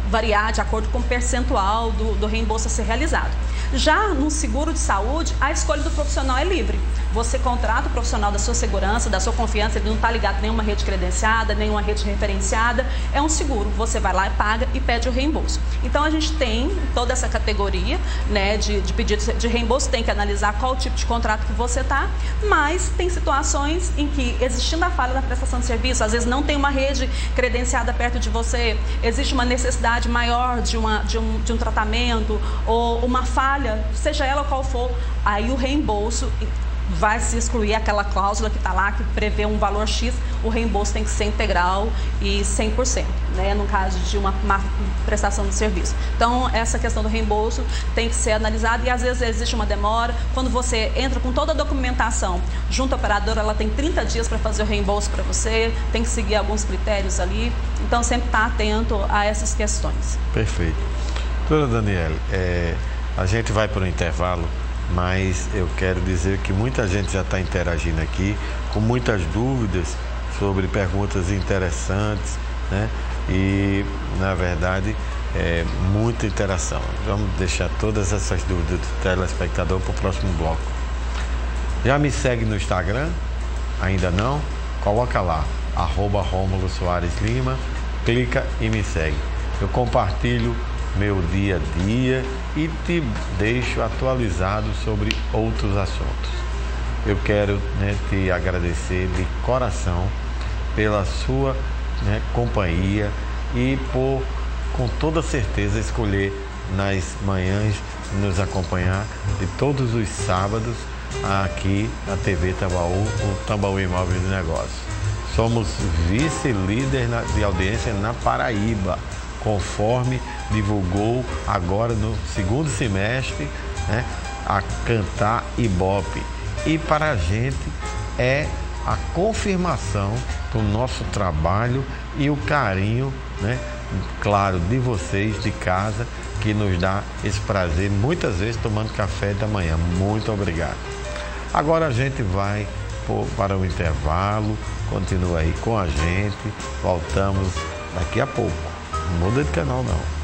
variar de acordo com o percentual do reembolso a ser realizado. Já no seguro de saúde, a escolha do profissional é livre. Você contrata o profissional da sua segurança, da sua confiança, ele não está ligado a nenhuma rede credenciada, nenhuma rede referenciada, é um seguro. Você vai lá e paga e pede o reembolso. Então, a gente tem toda essa categoria de pedidos de reembolso, tem que analisar qual tipo de contrato que você está, mas tem situações em que, existindo a falha na prestação de serviço, às vezes não tem uma rede credenciada perto de você, existe uma necessidade maior de um tratamento ou uma falha, seja ela qual for, aí o reembolso vai se excluir aquela cláusula que está lá, que prevê um valor X, o reembolso tem que ser integral e 100%, no caso de uma prestação de serviço. Então, essa questão do reembolso tem que ser analisada e às vezes existe uma demora. Quando você entra com toda a documentação junto à operadora, ela tem 30 dias para fazer o reembolso para você, tem que seguir alguns critérios ali, então sempre estar atento a essas questões. Perfeito. Doutora Daniele, a gente vai para o intervalo, mas eu quero dizer que muita gente já está interagindo aqui, com muitas dúvidas sobre perguntas interessantes, E, na verdade, muita interação. Vamos deixar todas essas dúvidas do telespectador para o próximo bloco. Já me segue no Instagram? Ainda não? Coloca lá, @Rômulo Soares Lima, clica e me segue. Eu compartilho meu dia a dia e te deixo atualizado sobre outros assuntos. Eu quero te agradecer de coração pela sua companhia e por, com toda certeza, escolher nas manhãs nos acompanhar de todos os sábados aqui na TV Tambaú, o Tambaú Imóveis de Negócios. Somos vice-líder de audiência na Paraíba, conforme divulgou agora no segundo semestre, a Cantar Ibope. E para a gente é a confirmação do nosso trabalho e o carinho, claro, de vocês de casa, que nos dá esse prazer, muitas vezes tomando café da manhã. Muito obrigado. Agora a gente vai para o intervalo, continua aí com a gente, voltamos daqui a pouco. Não muda de canal, não.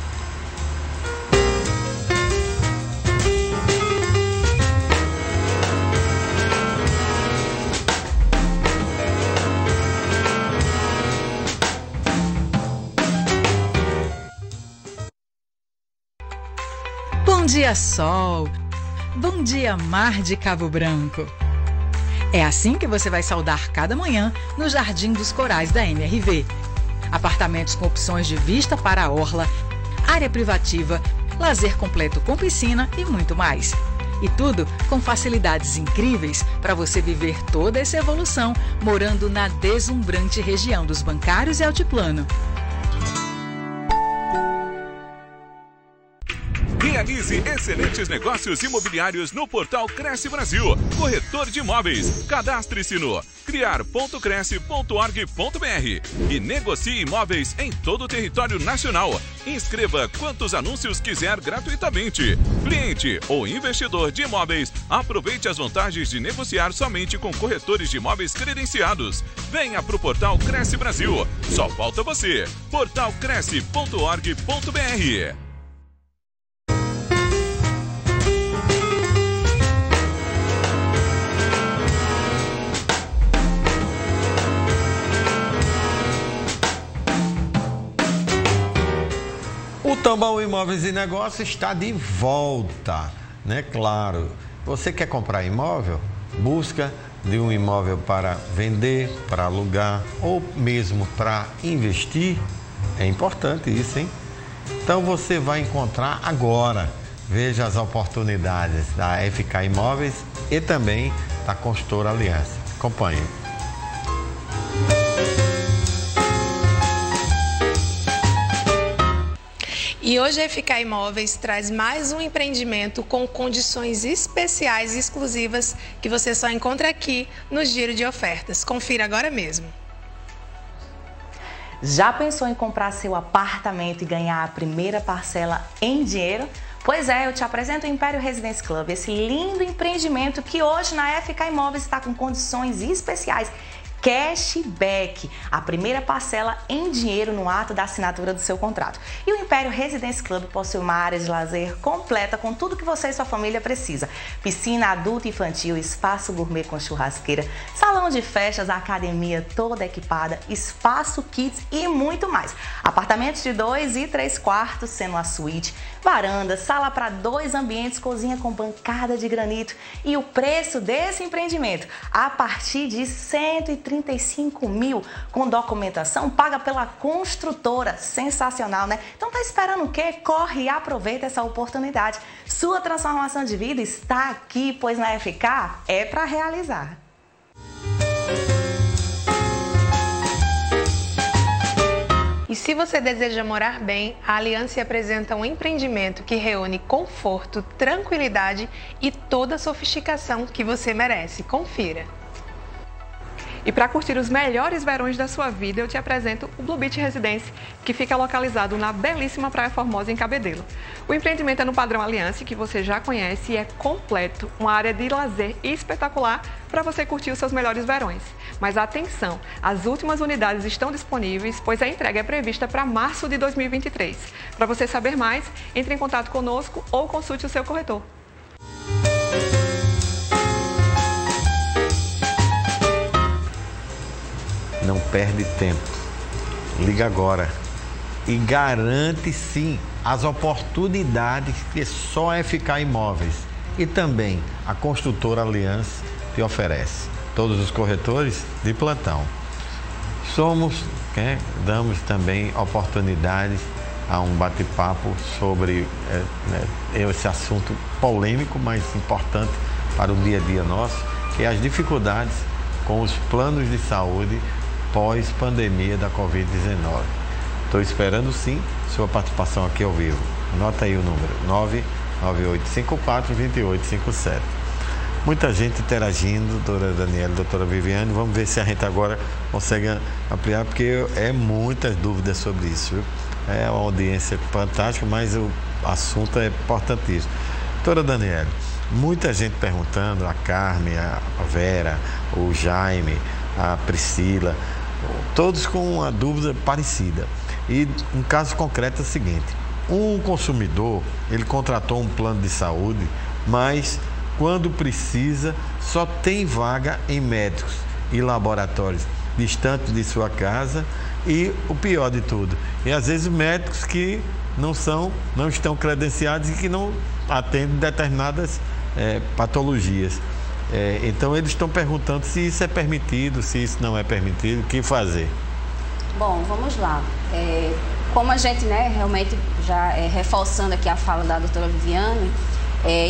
Bom dia, sol! Bom dia, mar de Cabo Branco! É assim que você vai saudar cada manhã no Jardim dos Corais da MRV. Apartamentos com opções de vista para a orla, área privativa, lazer completo com piscina e muito mais. E tudo com facilidades incríveis para você viver toda essa evolução morando na deslumbrante região dos Bancários e Altiplano. Realize excelentes negócios imobiliários no portal Cresce Brasil, corretor de imóveis. Cadastre-se no criar.cresce.org.br e negocie imóveis em todo o território nacional. Inscreva quantos anúncios quiser gratuitamente. Cliente ou investidor de imóveis, aproveite as vantagens de negociar somente com corretores de imóveis credenciados. Venha para o Portal Cresce Brasil. Só falta você. portalcresce.org.br. O Tambaú Imóveis e Negócios está de volta, né? Claro, você quer comprar imóvel? Busca de um imóvel para vender, para alugar ou mesmo para investir? É importante isso, hein? Então você vai encontrar agora. Veja as oportunidades da FK Imóveis e também da Construtora Aliança. Acompanhe. E hoje a FK Imóveis traz mais um empreendimento com condições especiais e exclusivas que você só encontra aqui no Giro de Ofertas. Confira agora mesmo. Já pensou em comprar seu apartamento e ganhar a primeira parcela em dinheiro? Pois é, eu te apresento o Império Residence Club, esse lindo empreendimento que hoje na FK Imóveis está com condições especiais. Cashback, a primeira parcela em dinheiro no ato da assinatura do seu contrato. E o Império Residence Club possui uma área de lazer completa com tudo que você e sua família precisa. Piscina adulto e infantil, espaço gourmet com churrasqueira, salão de festas, academia toda equipada, espaço kids e muito mais. Apartamentos de 2 e 3 quartos, sendo a suíte, varanda, sala para 2 ambientes, cozinha com bancada de granito. E o preço desse empreendimento, a partir de 135 mil, com documentação paga pela construtora. Sensacional, né? Então tá esperando o quê? Corre e aproveita essa oportunidade. Sua transformação de vida está aqui, pois na FK é para realizar. E se você deseja morar bem, a Aliança apresenta um empreendimento que reúne conforto, tranquilidade e toda a sofisticação que você merece. Confira. E para curtir os melhores verões da sua vida, eu te apresento o Blue Beach Residence, que fica localizado na belíssima Praia Formosa, em Cabedelo. O empreendimento é no padrão Aliança, que você já conhece, e é completo, uma área de lazer espetacular para você curtir os seus melhores verões. Mas atenção, as últimas unidades estão disponíveis, pois a entrega é prevista para março de 2023. Para você saber mais, entre em contato conosco ou consulte o seu corretor. Não perde tempo. Liga agora e garante sim as oportunidades que só a FK Imóveis e também a Construtora Aliança te oferece. Todos os corretores de plantão. Damos também oportunidades a um bate-papo sobre esse assunto polêmico, mas importante para o dia a dia nosso, que é as dificuldades com os planos de saúde pós-pandemia da Covid-19. Estou esperando sim sua participação aqui ao vivo. Anota aí o número, 99854-2857. Muita gente interagindo, doutora Daniela, doutora Viviane. Vamos ver se a gente agora consegue ampliar, porque é muitas dúvidas sobre isso, viu? É uma audiência fantástica, mas o assunto é importantíssimo. Doutora Daniela, muita gente perguntando, a Carmen, a Vera, o Jaime, a Priscila, todos com uma dúvida parecida. E um caso concreto é o seguinte: um consumidor, ele contratou um plano de saúde, mas quando precisa só tem vaga em médicos e laboratórios distantes de sua casa, e o pior de tudo, e às vezes médicos que não estão credenciados e que não atendem determinadas patologias. Então eles estão perguntando se isso é permitido, se isso não é permitido, o que fazer? Bom, vamos lá. Como a gente, realmente já reforçando aqui a fala da doutora Viviane,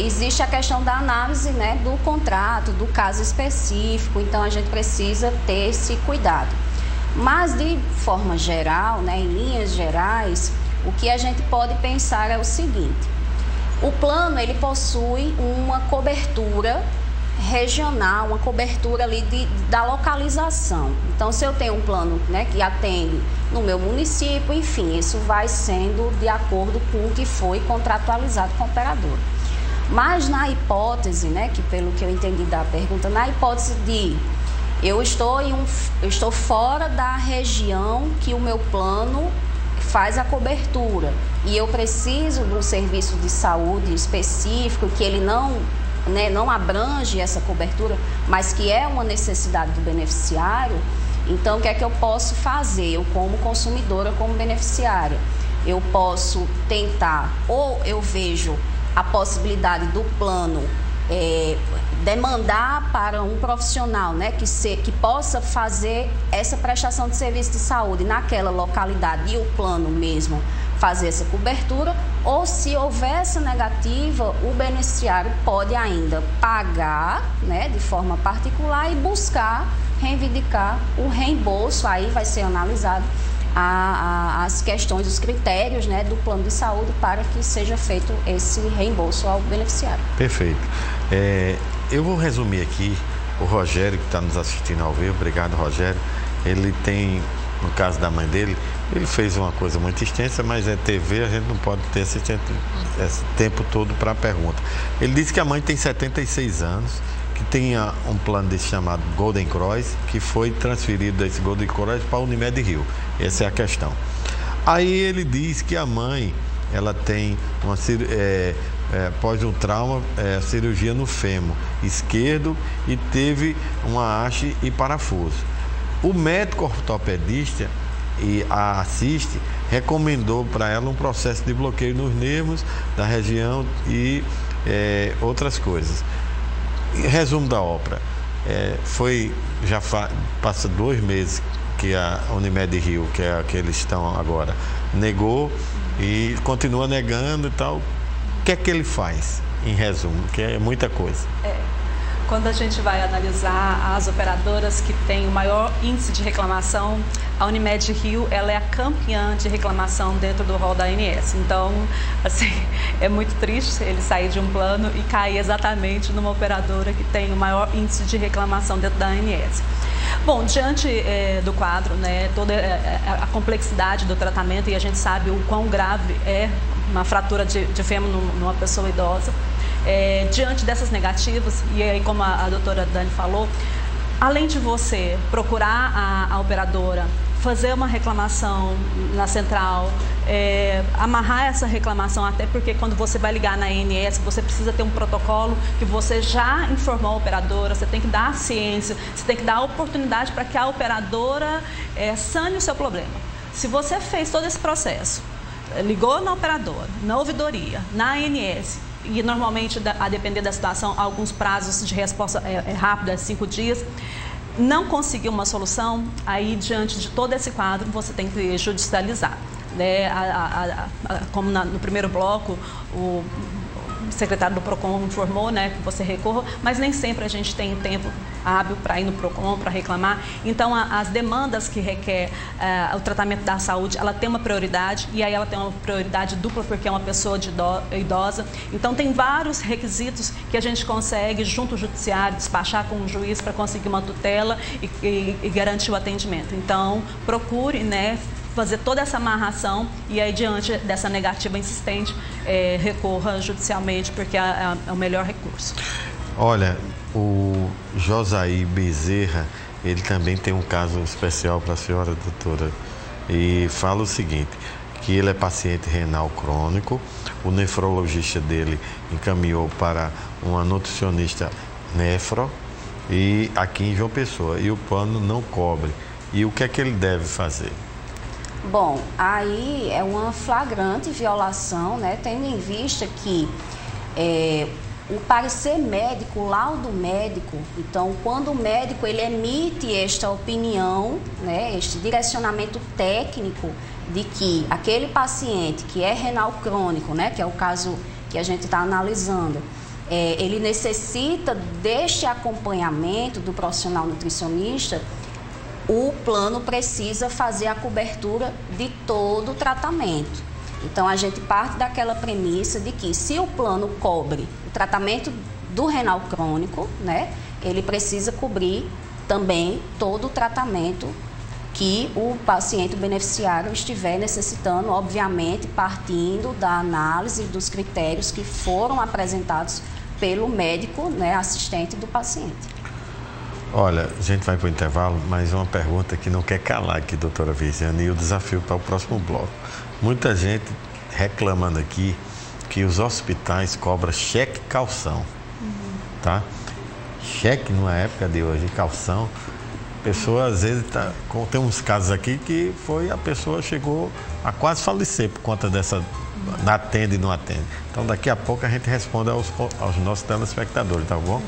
existe a questão da análise, do contrato, do caso específico, então a gente precisa ter esse cuidado. Mas de forma geral, em linhas gerais, o que a gente pode pensar é o seguinte: o plano ele possui uma cobertura regional, uma cobertura ali da localização. Então, se eu tenho um plano, né, que atende no meu município, enfim, isso vai sendo de acordo com o que foi contratualizado com a operadora. Mas na hipótese, né, que pelo que eu entendi da pergunta, na hipótese de eu estou fora da região que o meu plano faz a cobertura e eu preciso de um serviço de saúde específico que ele não abrange essa cobertura, mas que é uma necessidade do beneficiário, então o que é que eu posso fazer? Eu, como consumidora, como beneficiária, eu posso tentar, ou eu vejo a possibilidade do plano demandar para um profissional, né, que possa fazer essa prestação de serviço de saúde naquela localidade e o plano mesmo fazer essa cobertura, ou se houver essa negativa, o beneficiário pode ainda pagar, né, de forma particular e buscar reivindicar o reembolso. Aí vai ser analisado as questões, os critérios, né, do plano de saúde para que seja feito esse reembolso ao beneficiário. Perfeito. Eu vou resumir aqui. O Rogério, que está nos assistindo ao vivo, obrigado, Rogério. Ele tem, no caso da mãe dele, ele fez uma coisa muito extensa, mas é TV, a gente não pode ter esse tempo todo para a pergunta. Ele disse que a mãe tem 76 anos, que tem um plano desse chamado Golden Cross, que foi transferido desse Golden Cross para a Unimed Rio. Essa é a questão. Aí ele diz que a mãe, ela tem uma após um trauma, cirurgia no fêmur esquerdo e teve uma haste e parafuso. O médico ortopedista e a assiste recomendou para ela um processo de bloqueio nos nervos da região e outras coisas. Resumo da ópera, passa 2 meses que a Unimed Rio, que é a que eles estão agora, negou e continua negando e tal. O que é que ele faz, em resumo, que é muita coisa? Quando a gente vai analisar as operadoras que têm o maior índice de reclamação, a Unimed Rio, ela é a campeã de reclamação dentro do rol da ANS. Então, assim, é muito triste ele sair de um plano e cair exatamente numa operadora que tem o maior índice de reclamação dentro da ANS. Bom, diante do quadro, né, toda a complexidade do tratamento, e a gente sabe o quão grave é uma fratura de fêmur numa pessoa idosa, diante dessas negativas, e aí como a doutora Dani falou, além de você procurar a operadora, fazer uma reclamação na central, amarrar essa reclamação, até porque quando você vai ligar na ANS, você precisa ter um protocolo que você já informou a operadora, você tem que dar a ciência, você tem que dar a oportunidade para que a operadora sane o seu problema. Se você fez todo esse processo, ligou na operadora, na ouvidoria, na ANS, e normalmente, a depender da situação, alguns prazos de resposta rápida, 5 dias, não conseguiu uma solução, aí diante de todo esse quadro você tem que judicializar, né? Como no primeiro bloco o secretário do PROCON informou, né, que você recorra, mas nem sempre a gente tem tempo hábil para ir no PROCON, para reclamar. Então, as demandas que requer o tratamento da saúde, ela tem uma prioridade, e aí ela tem uma prioridade dupla porque é uma pessoa idosa. Então, tem vários requisitos que a gente consegue, junto ao judiciário, despachar com o juiz para conseguir uma tutela e garantir o atendimento. Então, procure, né, fazer toda essa amarração e aí, diante dessa negativa insistente, recorra judicialmente, porque é o melhor recurso. Olha, o Josaí Bezerra, ele também tem um caso especial para a senhora, doutora, e fala o seguinte, que ele é paciente renal crônico, o nefrologista dele encaminhou para uma nutricionista nefro, e aqui em João Pessoa, e o plano não cobre. E o que é que ele deve fazer? Bom, aí é uma flagrante violação, né? Tendo em vista que o parecer médico, o laudo médico, então quando o médico ele emite esta opinião, né, este direcionamento técnico de que aquele paciente que é renal crônico, né, que é o caso que a gente está analisando, ele necessita deste acompanhamento do profissional nutricionista, o plano precisa fazer a cobertura de todo o tratamento. Então, a gente parte daquela premissa de que se o plano cobre o tratamento do renal crônico, né, ele precisa cobrir também todo o tratamento que o paciente beneficiário estiver necessitando, obviamente, partindo da análise dos critérios que foram apresentados pelo médico, né, assistente do paciente. Olha, a gente vai para o intervalo, mas uma pergunta que não quer calar aqui, doutora Virgiane, e o desafio para o próximo bloco. Muita gente reclamando aqui que os hospitais cobram cheque calção, tá? Cheque numa época de hoje, calção. A pessoa às vezes tem uns casos aqui que a pessoa chegou a quase falecer por conta dessa, não atende e não atende. Então daqui a pouco a gente responde aos nossos telespectadores, tá bom?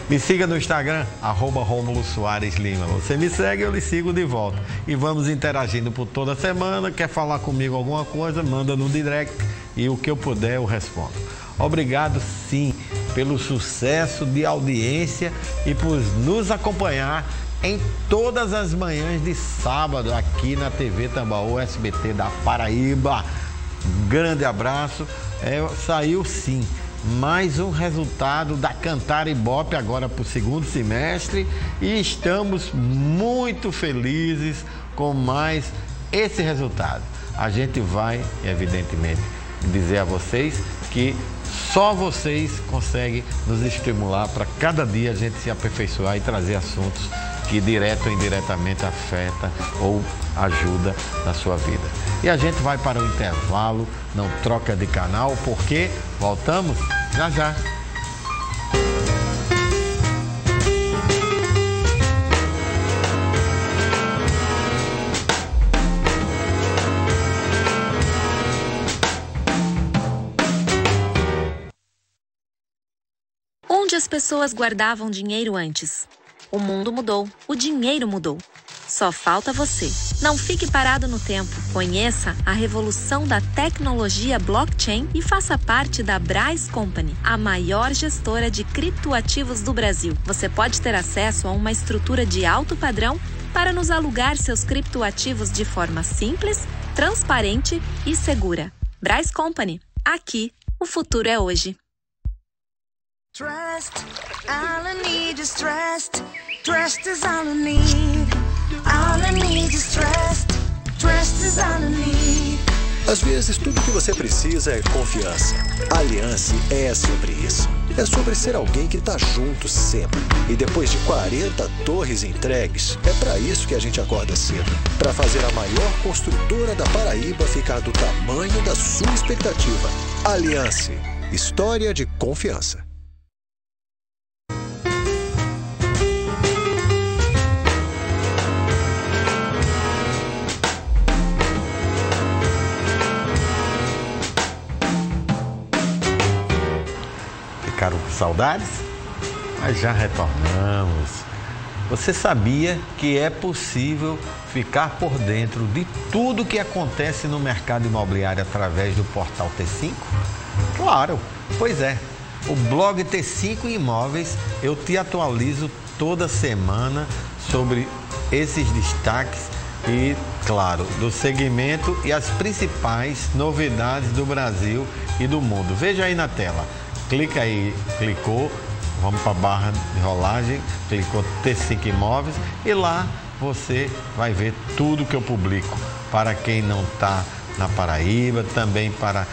Me siga no Instagram, @Rômulo Soares Lima. Você me segue, eu lhe sigo de volta. E vamos interagindo por toda semana. Quer falar comigo alguma coisa, manda no direct e o que eu puder eu respondo. Obrigado, sim, pelo sucesso de audiência e por nos acompanhar em todas as manhãs de sábado aqui na TV Tambaú SBT da Paraíba. Um grande abraço. Saiu, sim, mais um resultado da Cantar Ibope agora para o segundo semestre e estamos muito felizes com mais esse resultado. A gente vai, evidentemente, dizer a vocês que só vocês conseguem nos estimular para cada dia a gente se aperfeiçoar e trazer assuntos que direto ou indiretamente afeta ou ajuda na sua vida. E a gente vai para o intervalo, não troca de canal, porque voltamos já já. Onde as pessoas guardavam dinheiro antes? O mundo mudou, o dinheiro mudou. Só falta você. Não fique parado no tempo. Conheça a revolução da tecnologia blockchain e faça parte da Braz Company, a maior gestora de criptoativos do Brasil. Você pode ter acesso a uma estrutura de alto padrão para nos alugar seus criptoativos de forma simples, transparente e segura. Braz Company. Aqui, o futuro é hoje. Trust, all I need is trust. Trust is all I need. All I need is trust. Trust is all I need. Às vezes, tudo que você precisa é confiança. Aliança é sobre isso. É sobre ser alguém que tá junto sempre. E depois de 40 torres entregues, é para isso que a gente acorda cedo. Para fazer a maior construtora da Paraíba ficar do tamanho da sua expectativa. Aliança. História de confiança. Ficaram com saudades? Mas já retornamos. Você sabia que é possível ficar por dentro de tudo que acontece no mercado imobiliário através do portal T5? Claro, pois é. O blog T5 Imóveis, eu te atualizo toda semana sobre esses destaques e, claro, do segmento e as principais novidades do Brasil e do mundo. Veja aí na tela. Clica aí, clicou, vamos para a barra de rolagem, clicou T5 Imóveis e lá você vai ver tudo que eu publico. Para quem não está na Paraíba, também para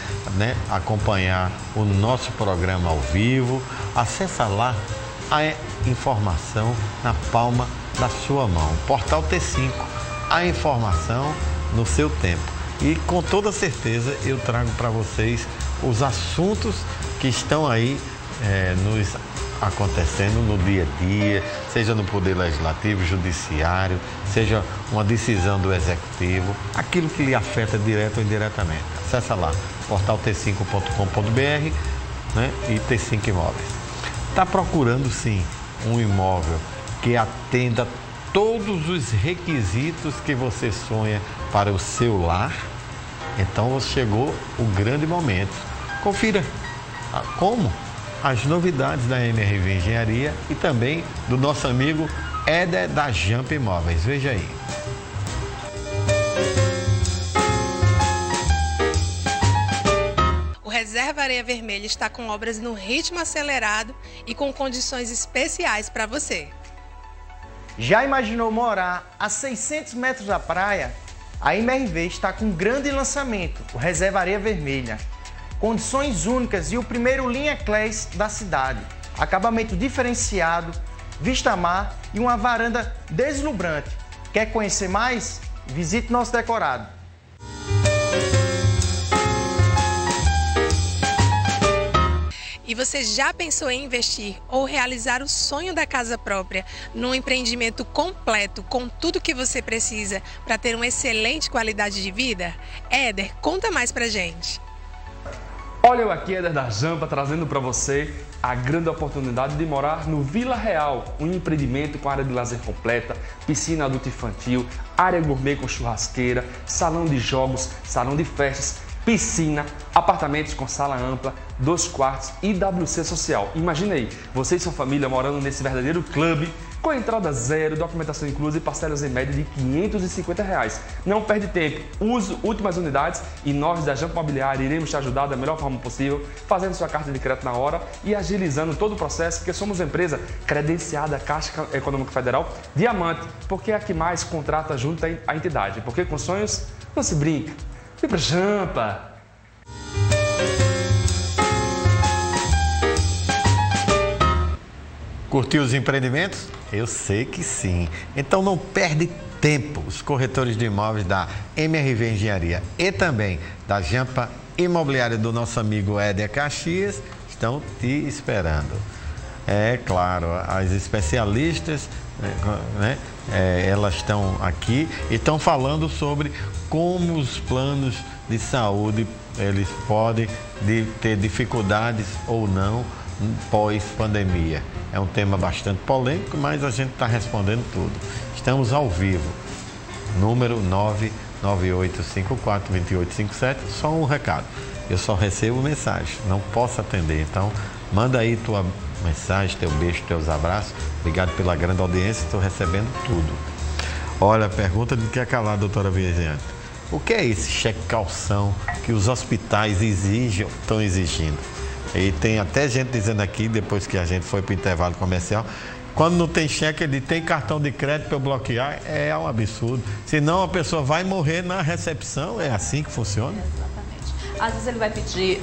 acompanhar o nosso programa ao vivo, acessa lá a informação na palma da sua mão. Portal T5, a informação no seu tempo. E com toda certeza eu trago para vocês os assuntos que estão aí nos acontecendo no dia a dia, seja no Poder Legislativo, Judiciário, seja uma decisão do Executivo, aquilo que lhe afeta direto ou indiretamente. Acesse lá, portalT5.com.br, e T5 Imóveis. Está procurando, sim, um imóvel que atenda todos os requisitos que você sonha para o seu lar? Então chegou o grande momento. Confira como as novidades da MRV Engenharia e também do nosso amigo Éder da Jamp Imóveis. Veja aí. Reserva Areia Vermelha está com obras no ritmo acelerado e com condições especiais para você. Já imaginou morar a 600 metros da praia? A MRV está com um grande lançamento, o Reserva Areia Vermelha. Condições únicas e o primeiro linha Class da cidade. Acabamento diferenciado, vista-mar e uma varanda deslumbrante. Quer conhecer mais? Visite nosso decorado. E você já pensou em investir ou realizar o sonho da casa própria num empreendimento completo com tudo que você precisa para ter uma excelente qualidade de vida? Éder, conta mais pra gente. Olha eu aqui, Éder da Jampa, trazendo para você a grande oportunidade de morar no Vila Real, um empreendimento com área de lazer completa, piscina adulto infantil, área gourmet com churrasqueira, salão de jogos, salão de festas, piscina, apartamentos com sala ampla, 2 quartos e WC social. Imagine aí, você e sua família morando nesse verdadeiro clube, com entrada zero, documentação inclusa e parcelas em média de R$ 550. Não perde tempo, use últimas unidades e nós da Jampa Imobiliária iremos te ajudar da melhor forma possível, fazendo sua carta de crédito na hora e agilizando todo o processo, porque somos empresa credenciada à Caixa Econômica Federal Diamante, porque é a que mais contrata junto à entidade, porque com sonhos não se brinca. Vem pra Jampa! Curtiu os empreendimentos? Eu sei que sim. Então não perde tempo. Os corretores de imóveis da MRV Engenharia e também da Jampa Imobiliária do nosso amigo Éder Caxias estão te esperando. É claro, as especialistas, né, elas estão aqui e estão falando sobre como os planos de saúde eles podem ter dificuldades ou não pós-pandemia. É um tema bastante polêmico, mas a gente está respondendo tudo. Estamos ao vivo. Número 998542857. Só um recado. Eu só recebo mensagem, não posso atender. Então, manda aí tua mensagem, teu beijo, teus abraços. Obrigado pela grande audiência, estou recebendo tudo. Olha, a pergunta de que é calar, doutora Viajante. O que é esse cheque calção que os hospitais estão exigindo? E tem até gente dizendo aqui, depois que a gente foi para o intervalo comercial, quando não tem cheque, ele tem cartão de crédito para eu bloquear, é um absurdo. Senão a pessoa vai morrer na recepção, é assim que funciona? Exatamente. Às vezes ele vai pedir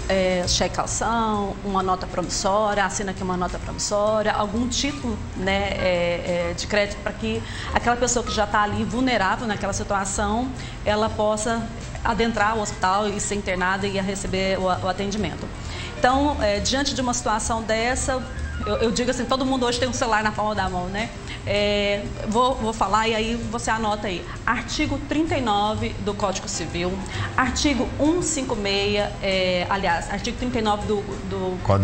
cheque calção, uma nota promissória, assina aqui uma nota promissória, algum título, né, de crédito para que aquela pessoa que já está ali vulnerável naquela situação, ela possa adentrar o hospital e ser internada e receber o atendimento. Então, diante de uma situação dessa, eu digo assim, todo mundo hoje tem um celular na palma da mão, né? Vou falar e aí você anota aí. Artigo 39 do Código Civil, artigo 156, aliás, artigo 39 do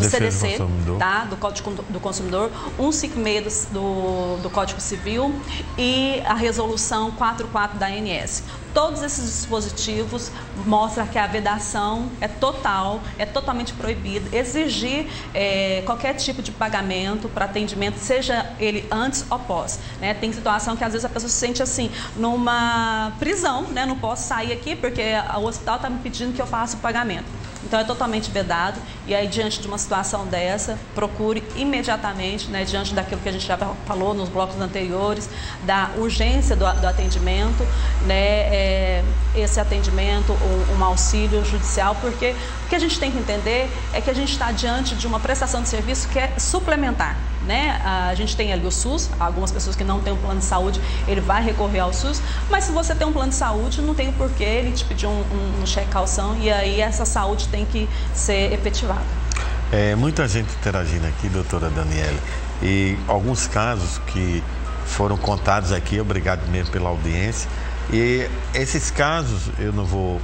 CDC, tá? Do Código do Consumidor, 156 do Código Civil e a resolução 44 da ANS. Todos esses dispositivos mostram que a vedação é total, é totalmente proibida. Exigir qualquer tipo de pagamento para atendimento, seja ele antes ou pós. Né? Tem situação que às vezes a pessoa se sente assim, numa prisão, né? Não posso sair aqui porque o hospital está me pedindo que eu faça o pagamento. Então é totalmente vedado e aí diante de uma situação dessa, procure imediatamente, né, diante daquilo que a gente já falou nos blocos anteriores, da urgência do atendimento, né, esse atendimento, um auxílio judicial, porque o que a gente tem que entender é que a gente está diante de uma prestação de serviço que é suplementar. Né? A gente tem ali o SUS, algumas pessoas que não têm um plano de saúde, ele vai recorrer ao SUS, mas se você tem um plano de saúde, não tem o porquê ele te pedir um cheque calção e aí essa saúde tem que ser efetivada. Muita gente interagindo aqui, doutora Daniele, e alguns casos que foram contados aqui, obrigado mesmo pela audiência, e esses casos, eu não vou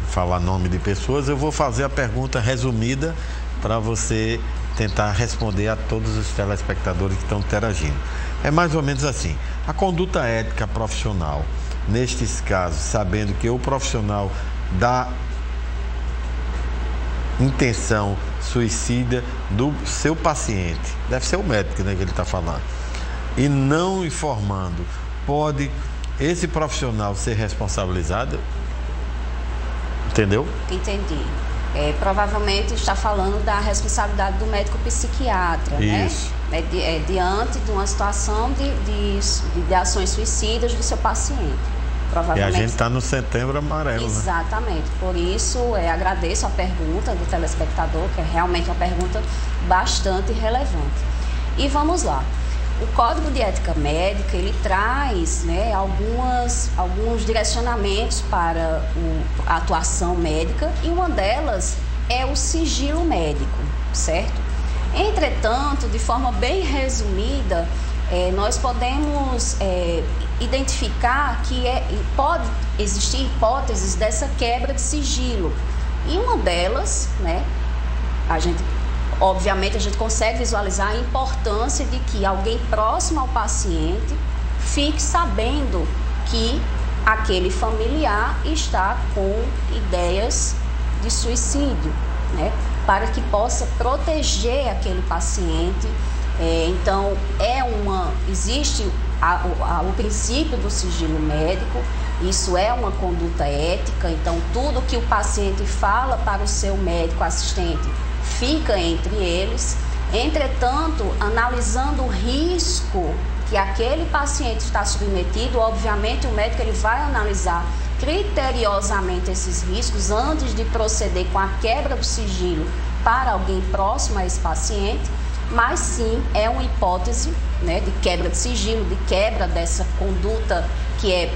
falar nome de pessoas, eu vou fazer a pergunta resumida para você tentar responder a todos os telespectadores que estão interagindo. É mais ou menos assim, a conduta ética profissional, nestes casos, sabendo que o profissional dá intenção suicida do seu paciente, deve ser o médico, né, que ele está falando, e não informando, pode esse profissional ser responsabilizado? Entendeu? Entendi. provavelmente está falando da responsabilidade do médico psiquiatra, Isso. né? Diante de uma situação de ações suicidas do seu paciente. E a gente está no Setembro Amarelo, Exatamente. Né? Por isso, agradeço a pergunta do telespectador, que é realmente uma pergunta bastante relevante. E vamos lá. O Código de Ética Médica, ele traz, né, alguns direcionamentos para a atuação médica, e uma delas é o sigilo médico, certo? Entretanto, de forma bem resumida, nós podemos identificar que pode existir hipóteses dessa quebra de sigilo. E uma delas, né, obviamente a gente consegue visualizar a importância de que alguém próximo ao paciente fique sabendo que aquele familiar está com ideias de suicídio, né, para que possa proteger aquele paciente. Então, existe o princípio do sigilo médico, isso é uma conduta ética, então tudo que o paciente fala para o seu médico assistente fica entre eles. Entretanto, analisando o risco que aquele paciente está submetido, obviamente o médico ele vai analisar criteriosamente esses riscos antes de proceder com a quebra do sigilo para alguém próximo a esse paciente. Mas sim, é uma hipótese, né, de quebra de sigilo, de quebra dessa conduta que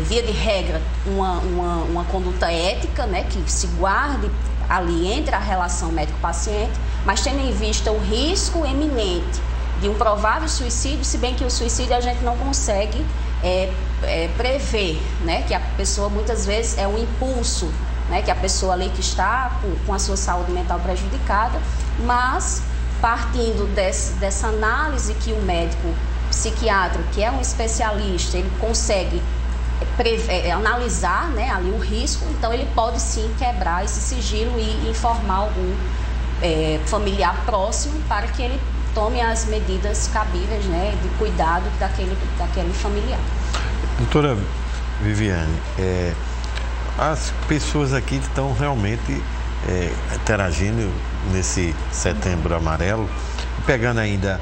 via de regra, uma conduta ética, né, que se guarde ali entre a relação médico-paciente, mas tendo em vista o risco eminente de um provável suicídio, se bem que o suicídio a gente não consegue prever, né, que a pessoa muitas vezes é um impulso, né, que a pessoa ali que está com a sua saúde mental prejudicada, mas partindo dessa análise que o médico psiquiatra, que é um especialista, ele consegue analisar, né, ali o risco, então ele pode sim quebrar esse sigilo e informar algum familiar próximo para que ele tome as medidas cabíveis, né, de cuidado daquele familiar. Doutora Viviane, as pessoas aqui estão realmente interagindo nesse Setembro Amarelo. Pegando ainda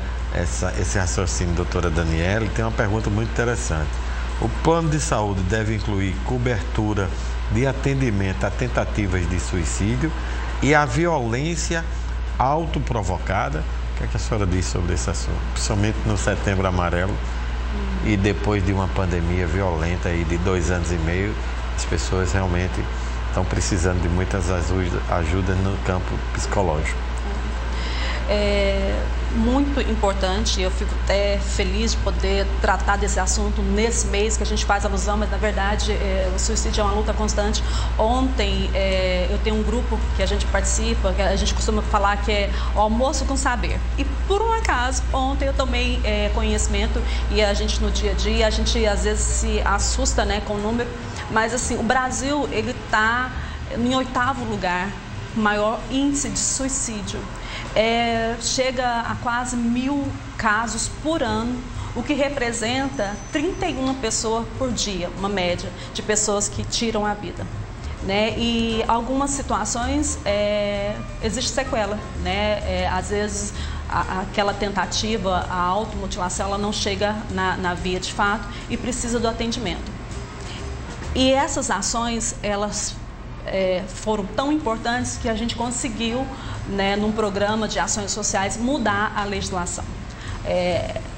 esse raciocínio, doutora Daniele, tem uma pergunta muito interessante. O plano de saúde deve incluir cobertura de atendimento a tentativas de suicídio e a violência autoprovocada? O que é que a senhora diz sobre esse assunto? Principalmente no Setembro Amarelo e depois de uma pandemia violenta aí de 2 anos e meio, as pessoas realmente estão precisando de muitas ajudas no campo psicológico. É muito importante, eu fico até feliz de poder tratar desse assunto nesse mês que a gente faz alusão, mas na verdade o suicídio é uma luta constante. Ontem eu tenho um grupo que a gente participa, que a gente costuma falar que é o almoço com saber, e por um acaso ontem eu tomei conhecimento, e a gente no dia a dia, a gente às vezes se assusta, né, com o número, mas assim, o Brasil ele está em 8º lugar, maior índice de suicídio. Chega a quase 1.000 casos por ano, o que representa 31 pessoas por dia, uma média de pessoas que tiram a vida, né? E algumas situações existe sequela, né? Às vezes aquela tentativa, a automutilação, ela não chega na via de fato e precisa do atendimento. E essas ações, elas foram tão importantes que a gente conseguiu, né, num programa de ações sociais, mudar a legislação.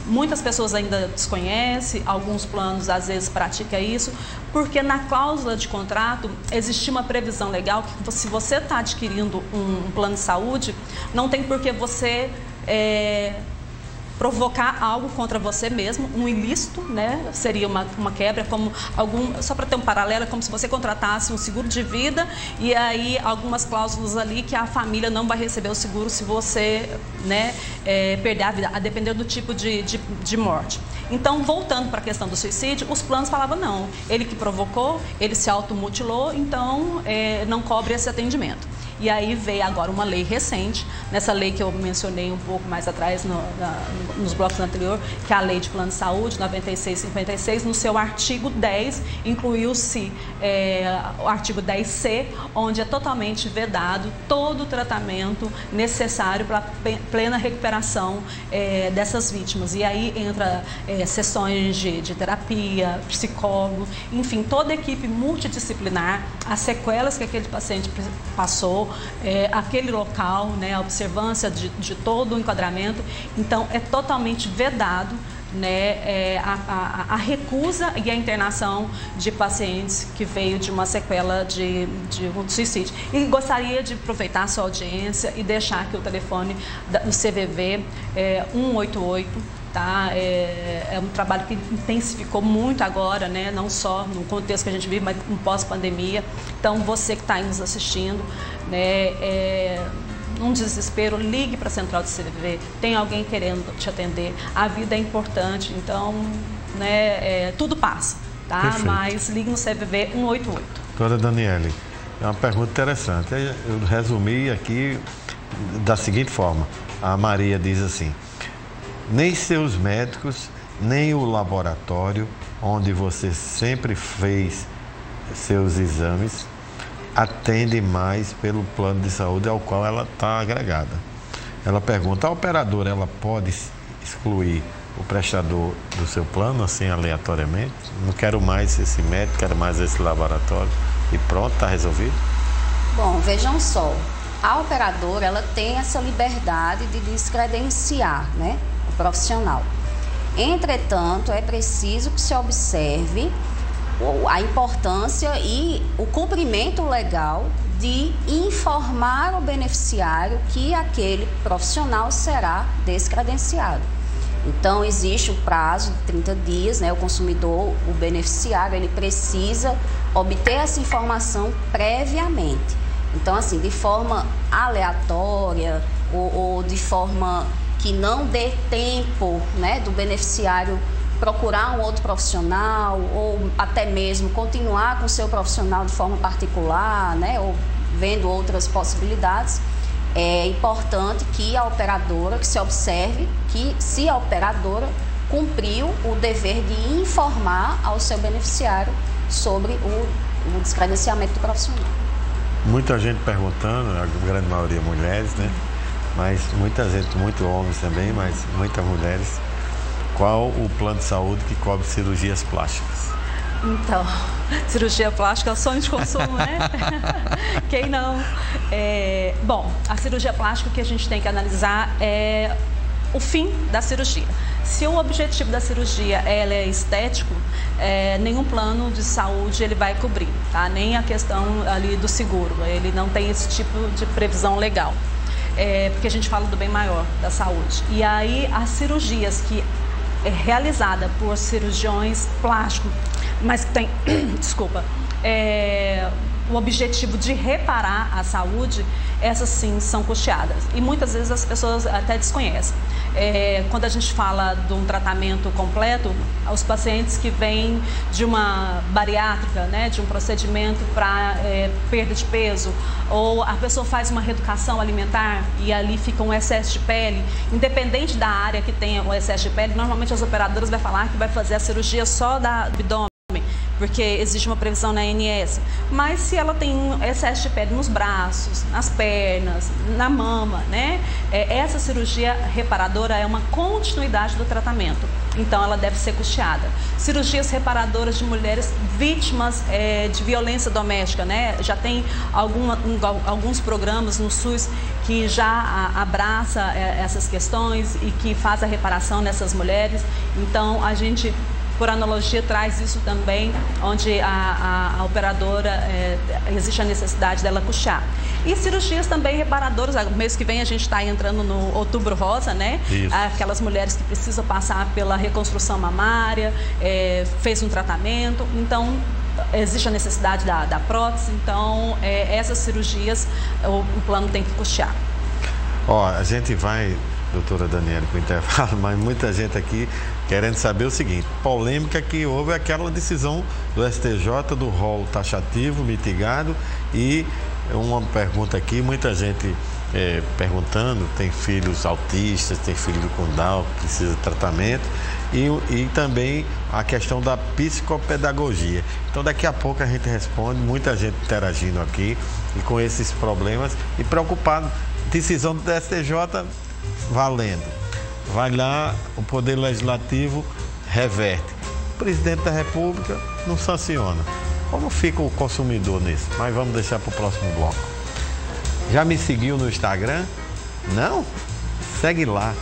Muitas pessoas ainda desconhecem, alguns planos às vezes praticam isso, porque na cláusula de contrato existe uma previsão legal que se você está adquirindo um plano de saúde, não tem por que você provocar algo contra você mesmo, um ilícito, né? Seria uma quebra, como só para ter um paralelo, é como se você contratasse um seguro de vida e aí algumas cláusulas ali que a família não vai receber o seguro se você, né, perder a vida, a depender do tipo de morte. Então, voltando para a questão do suicídio, os planos falavam não, ele que provocou, ele se automutilou, então não cobre esse atendimento. E aí veio agora uma lei recente, nessa lei que eu mencionei um pouco mais atrás nos blocos anteriores, que é a Lei de Plano de Saúde 9656, no seu artigo 10, incluiu-se o artigo 10C, onde é totalmente vedado todo o tratamento necessário para a plena recuperação dessas vítimas. E aí entra sessões de terapia, psicólogo, enfim, toda a equipe multidisciplinar, as sequelas que aquele paciente passou, aquele local, né, a observância de todo o enquadramento. Então, é totalmente vedado, né, a recusa e a internação de pacientes que veio de uma sequela de um suicídio. E gostaria de aproveitar a sua audiência e deixar aqui o telefone do CVV 188. Tá? É um trabalho que intensificou muito agora, né? Não só no contexto que a gente vive, mas no pós-pandemia. Então, você que está aí nos assistindo, né, num desespero, ligue para a central do CVV, tem alguém querendo te atender, a vida é importante, então, né, tudo passa, tá? Perfeito. Mas ligue no CVV 188. Doutora Daniele, é uma pergunta interessante. Eu resumi aqui da seguinte forma: a Maria diz assim: nem seus médicos, nem o laboratório onde você sempre fez seus exames atende mais pelo plano de saúde ao qual ela está agregada. Ela pergunta: a operadora ela pode excluir o prestador do seu plano, assim, aleatoriamente? Não quero mais esse médico, quero mais esse laboratório e pronto, está resolvido? Bom, vejam só, a operadora ela tem essa liberdade de descredenciar, né, o profissional. Entretanto, é preciso que se observe a importância e o cumprimento legal de informar o beneficiário que aquele profissional será descredenciado. Então, existe o prazo de 30 dias, né? O consumidor, o beneficiário, ele precisa obter essa informação previamente. Então, assim, de forma aleatória ou de forma que não dê tempo, né, do beneficiário procurar um outro profissional ou até mesmo continuar com o seu profissional de forma particular, né, ou vendo outras possibilidades, é importante que a operadora, que se observe que se a operadora cumpriu o dever de informar ao seu beneficiário sobre o descredenciamento do profissional. Muita gente perguntando, a grande maioria mulheres, né? Mas muita gente, muito homens também, mas muitas mulheres. Qual o plano de saúde que cobre cirurgias plásticas? Então, cirurgia plástica é o sonho de consumo, né? Quem não? Bom, a cirurgia plástica, o que a gente tem que analisar é o fim da cirurgia. Se o objetivo da cirurgia ela é estético, nenhum plano de saúde ele vai cobrir, tá? Nem a questão ali do seguro, ele não tem esse tipo de previsão legal. Porque a gente fala do bem maior da saúde. E aí, as cirurgias que é realizada por cirurgiões plásticos, mas que tem, desculpa, o objetivo de reparar a saúde, essas sim são custeadas. E muitas vezes as pessoas até desconhecem. Quando a gente fala de um tratamento completo, os pacientes que vêm de uma bariátrica, né, de um procedimento para perda de peso, ou a pessoa faz uma reeducação alimentar e ali fica um excesso de pele, independente da área que tenha o excesso de pele, normalmente as operadoras vão falar que vai fazer a cirurgia só do abdômen, porque existe uma previsão na ANS. Mas se ela tem um excesso de pele nos braços, nas pernas, na mama, né? Essa cirurgia reparadora é uma continuidade do tratamento. Então, ela deve ser custeada. Cirurgias reparadoras de mulheres vítimas de violência doméstica, né? Já tem alguns programas no SUS que já abraça essas questões e que faz a reparação nessas mulheres. Então, a gente, por analogia, traz isso também, onde a operadora, existe a necessidade dela custear. E cirurgias também reparadoras, no mês que vem a gente está entrando no Outubro Rosa, né? Isso. Aquelas mulheres que precisam passar pela reconstrução mamária, fez um tratamento, então existe a necessidade da prótese, então essas cirurgias o plano tem que custear. A gente vai, doutora Daniele, com o intervalo, mas muita gente aqui querendo saber o seguinte: polêmica que houve aquela decisão do STJ do rol taxativo mitigado e uma pergunta aqui, muita gente perguntando, tem filhos autistas, tem filho com Down, que precisa de tratamento, e também a questão da psicopedagogia. Então daqui a pouco a gente responde, muita gente interagindo aqui e com esses problemas e preocupado. Decisão do STJ valendo. Vai lá, o Poder Legislativo reverte. O Presidente da República não sanciona. Como fica o consumidor nisso? Mas vamos deixar para o próximo bloco. Já me seguiu no Instagram? Não? Segue lá.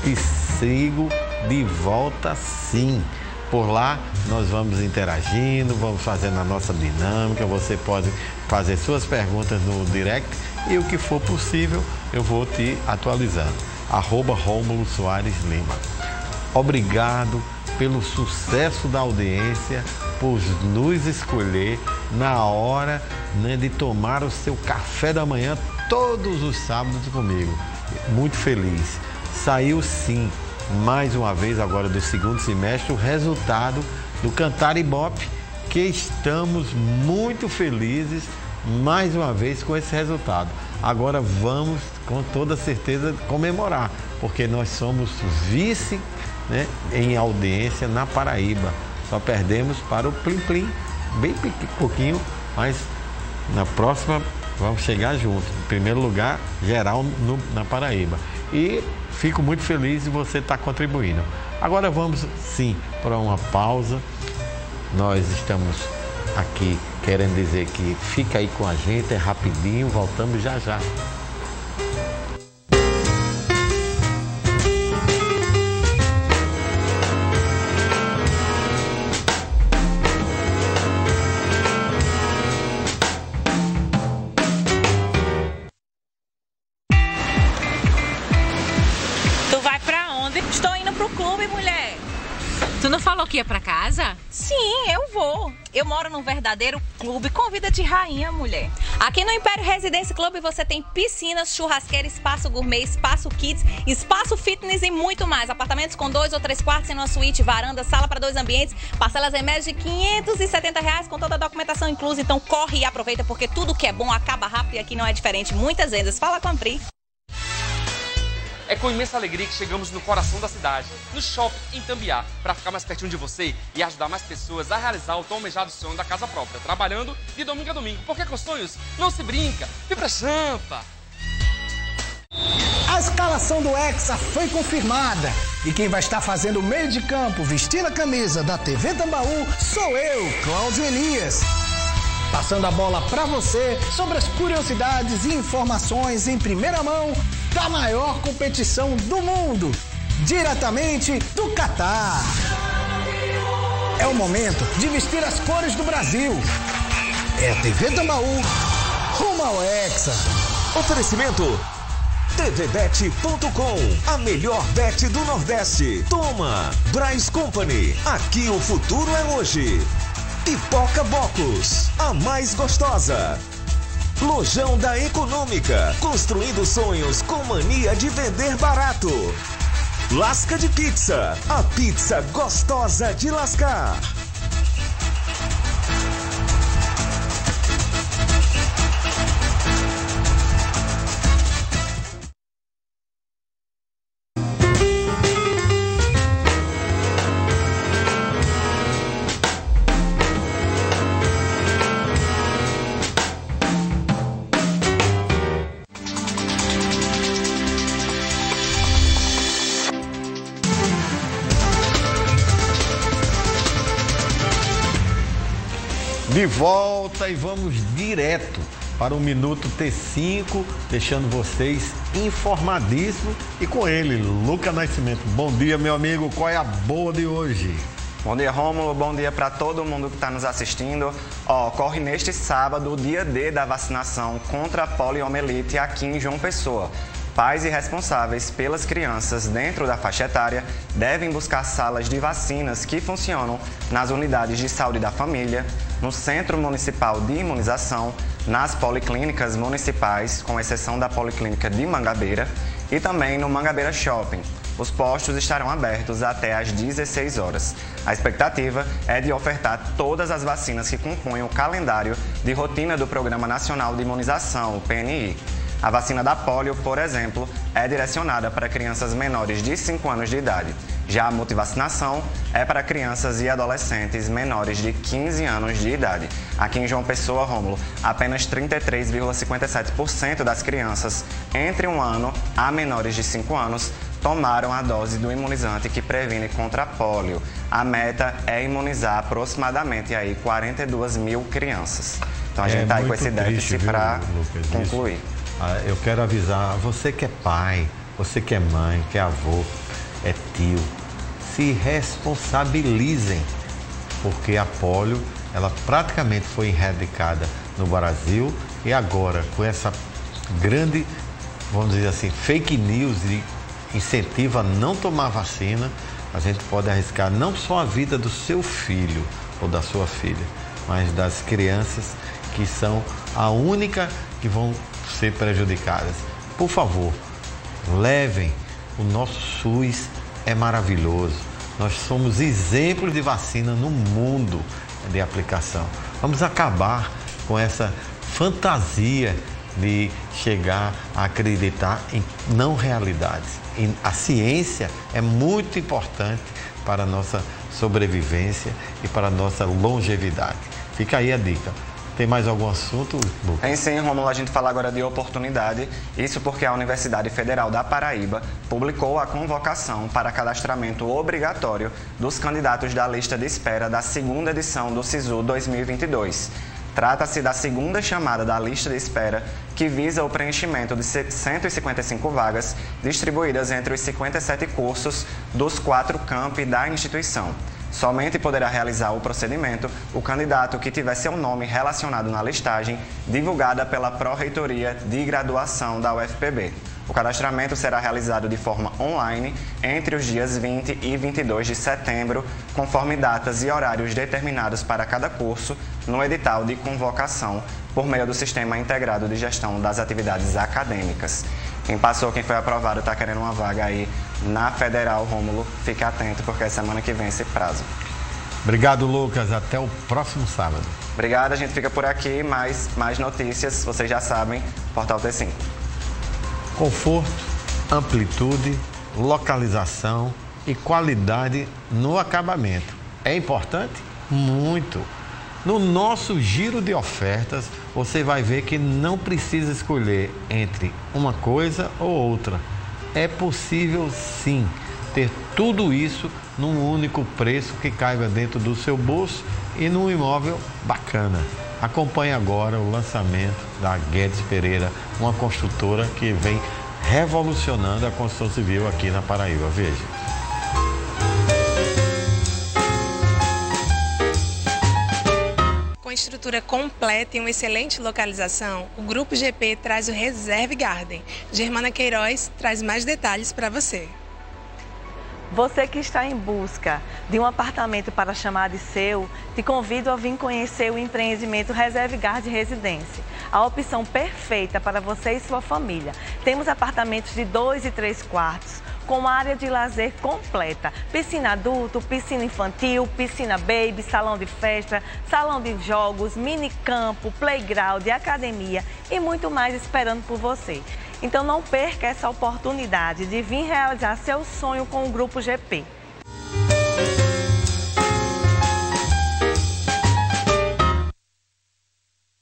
E sigo de volta sim. Por lá nós vamos interagindo, vamos fazendo a nossa dinâmica. Você pode fazer suas perguntas no direct e o que for possível eu vou te atualizando. @Rômulo Soares Lima. Obrigado pelo sucesso da audiência, por nos escolher na hora, né, de tomar o seu café da manhã todos os sábados comigo. Muito feliz. Saiu sim, mais uma vez agora do segundo semestre, o resultado do Cantar Ibope, que estamos muito felizes mais uma vez com esse resultado. Agora vamos com toda certeza comemorar, porque nós somos vice, né, em audiência na Paraíba. Só perdemos para o Plim Plim, bem pouquinho, mas na próxima vamos chegar juntos. Em primeiro lugar, geral na Paraíba. E fico muito feliz de você estar contribuindo. Agora vamos sim para uma pausa. Nós estamos aqui querendo dizer que fica aí com a gente, é rapidinho, voltamos já já. Que ia pra casa? Sim, eu vou. Eu moro num verdadeiro clube com vida de rainha, mulher. Aqui no Império Residência Club você tem piscinas, churrasqueira, espaço gourmet, espaço kids, espaço fitness e muito mais. Apartamentos com 2 ou 3 quartos em uma suíte, varanda, sala para 2 ambientes, parcelas em média de R$570 com toda a documentação inclusa. Então corre e aproveita porque tudo que é bom acaba rápido e aqui não é diferente. Muitas vendas. Fala com a Pri. É com imensa alegria que chegamos no coração da cidade, no shopping em Tambiá, para ficar mais pertinho de você e ajudar mais pessoas a realizar o tão almejado sonho da casa própria, trabalhando de domingo a domingo, porque com sonhos não se brinca. Vibra Champa! A escalação do Hexa foi confirmada e quem vai estar fazendo o meio de campo, vestindo a camisa da TV Tambaú, sou eu, Cláudio Elias. Passando a bola para você sobre as curiosidades e informações em primeira mão da maior competição do mundo, diretamente do Catar. É o momento de vestir as cores do Brasil. É a TV Tambaú, rumo ao Hexa. Oferecimento tvbet.com, a melhor bet do Nordeste. Toma, Braz Company, aqui o futuro é hoje. Pipoca Bocos, a mais gostosa. Lojão da Econômica, construindo sonhos com mania de vender barato. Lasca de Pizza, a pizza gostosa de lascar. De volta e vamos direto para o Minuto T5, deixando vocês informadíssimos e com ele, Luca Nascimento. Bom dia, meu amigo, qual é a boa de hoje? Bom dia, Rômulo, bom dia para todo mundo que está nos assistindo. Ocorre neste sábado o dia D da vacinação contra a poliomielite aqui em João Pessoa. Pais e responsáveis pelas crianças dentro da faixa etária devem buscar salas de vacinas que funcionam nas unidades de saúde da família, no Centro Municipal de Imunização, nas policlínicas municipais, com exceção da Policlínica de Mangabeira, e também no Mangabeira Shopping. Os postos estarão abertos até às 16 horas. A expectativa é de ofertar todas as vacinas que compõem o calendário de rotina do Programa Nacional de Imunização, o PNI. A vacina da polio, por exemplo, é direcionada para crianças menores de 5 anos de idade. Já a multivacinação é para crianças e adolescentes menores de 15 anos de idade. Aqui em João Pessoa, Rômulo, apenas 33,57% das crianças entre 1 ano a menores de 5 anos tomaram a dose do imunizante que previne contra a polio. A meta é imunizar aproximadamente aí 42 mil crianças. Então a gente está aí com esse déficit para concluir. Eu quero avisar, você que é pai, você que é mãe, que é avô, é tio, se responsabilizem, porque a polio, ela praticamente foi erradicada no Brasil e agora com essa grande, vamos dizer assim, fake news e incentiva a não tomar vacina, a gente pode arriscar não só a vida do seu filho ou da sua filha, mas das crianças que são a única que vão ser prejudicadas. Por favor, levem. O nosso SUS é maravilhoso. Nós somos exemplos de vacina no mundo de aplicação. Vamos acabar com essa fantasia de chegar a acreditar em não realidades. E a ciência é muito importante para a nossa sobrevivência e para a nossa longevidade. Fica aí a dica. Tem mais algum assunto, Lucas? Em sim, Rômulo, a gente fala agora de oportunidade. Isso porque a Universidade Federal da Paraíba publicou a convocação para cadastramento obrigatório dos candidatos da lista de espera da segunda edição do SISU 2022. Trata-se da segunda chamada da lista de espera, que visa o preenchimento de 155 vagas distribuídas entre os 57 cursos dos 4 campi da instituição. Somente poderá realizar o procedimento o candidato que tiver seu nome relacionado na listagem divulgada pela Pró-Reitoria de Graduação da UFPB. O cadastramento será realizado de forma online entre os dias 20 e 22 de setembro, conforme datas e horários determinados para cada curso no edital de convocação por meio do Sistema Integrado de Gestão das Atividades Acadêmicas. Quem passou, quem foi aprovado, está querendo uma vaga aí na Federal, Rômulo, fique atento porque é semana que vem esse prazo. Obrigado, Lucas. Até o próximo sábado. Obrigado, a gente fica por aqui. Mais notícias, vocês já sabem, Portal T5. Conforto, amplitude, localização e qualidade no acabamento. É importante? Muito. No nosso giro de ofertas, você vai ver que não precisa escolher entre uma coisa ou outra. É possível sim ter tudo isso num único preço que caiba dentro do seu bolso e num imóvel bacana. Acompanhe agora o lançamento da Guedes Pereira, uma construtora que vem revolucionando a construção civil aqui na Paraíba. Veja. Com estrutura completa e uma excelente localização, o Grupo GP traz o Reserve Garden. Germana Queiroz traz mais detalhes para você. Você que está em busca de um apartamento para chamar de seu, te convido a vir conhecer o empreendimento Reserve Garden Residência. A opção perfeita para você e sua família. Temos apartamentos de 2 e 3 quartos, com área de lazer completa. Piscina adulto, piscina infantil, piscina baby, salão de festa, salão de jogos, mini campo, playground, academia e muito mais esperando por você. Então não perca essa oportunidade de vir realizar seu sonho com o Grupo GP.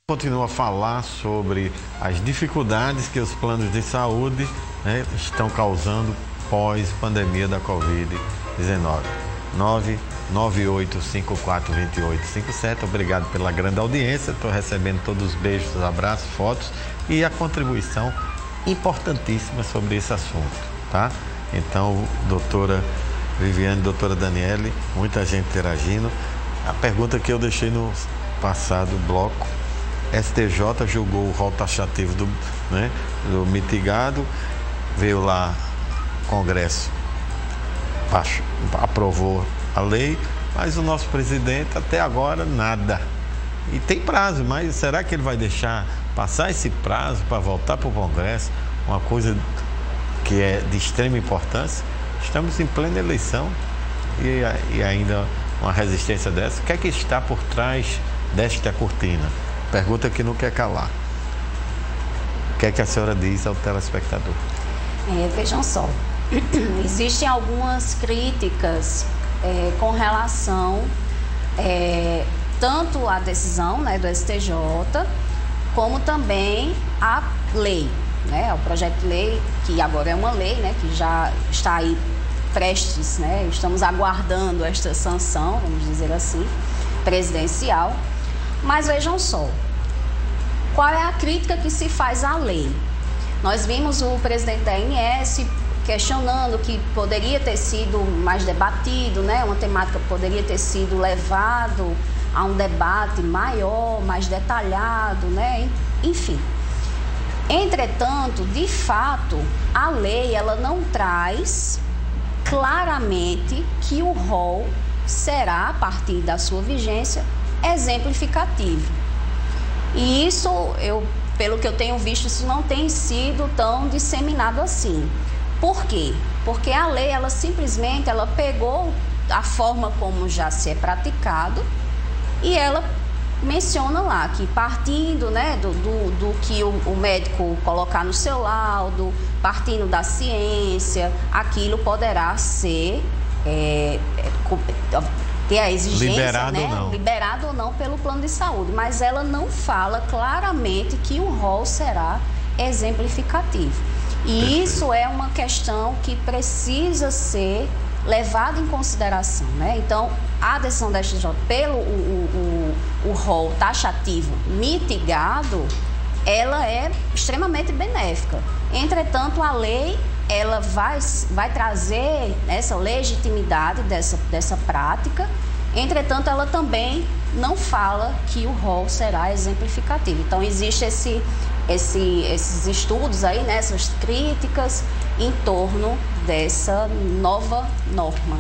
Continua a falar sobre as dificuldades que os planos de saúde, estão causando pós-pandemia da Covid-19. 998542857. Obrigado pela grande audiência. Estou recebendo todos os beijos, abraços, fotos e a contribuição importantíssima sobre esse assunto, tá? Então, doutora Viviane, doutora Daniele, muita gente interagindo. A pergunta que eu deixei no passado bloco: STJ julgou o rol taxativo do mitigado, veio lá Congresso, aprovou a lei, mas o nosso presidente até agora nada. E tem prazo, mas será que ele vai deixar passar esse prazo para voltar para o Congresso? Uma coisa que é de extrema importância. Estamos em plena eleição e ainda uma resistência dessa. O que é que está por trás desta cortina? Pergunta que não quer calar. O que é que a senhora diz ao telespectador? Vejam só, existem algumas críticas com relação tanto à decisão, né, do STJ, como também à lei, né, ao projeto de lei, que agora é uma lei, né, que já está aí prestes, né, estamos aguardando esta sanção, vamos dizer assim, presidencial. Mas vejam só, qual é a crítica que se faz à lei? Nós vimos o presidente da ANS questionando que poderia ter sido mais debatido, né? Uma temática que poderia ter sido levado a um debate maior, mais detalhado, né? Enfim. Entretanto, de fato, a lei ela não traz claramente que o rol será, a partir da sua vigência, exemplificativo. E isso, pelo que eu tenho visto, isso não tem sido tão disseminado assim. Por quê? Porque a lei, ela simplesmente pegou a forma como já se é praticado e ela menciona lá que partindo, né, do que o médico colocar no seu laudo, partindo da ciência, aquilo poderá ser ter a exigência, liberado, né, ou não. Liberado ou não pelo plano de saúde, mas ela não fala claramente que o rol será exemplificativo. E isso é uma questão que precisa ser levada em consideração, né? Então, a decisão da STJ pelo o rol taxativo mitigado, ela é extremamente benéfica. Entretanto, a lei, ela vai trazer essa legitimidade dessa prática. Entretanto, ela também não fala que o rol será exemplificativo. Então, existe esses estudos aí, né, essas críticas em torno dessa nova norma.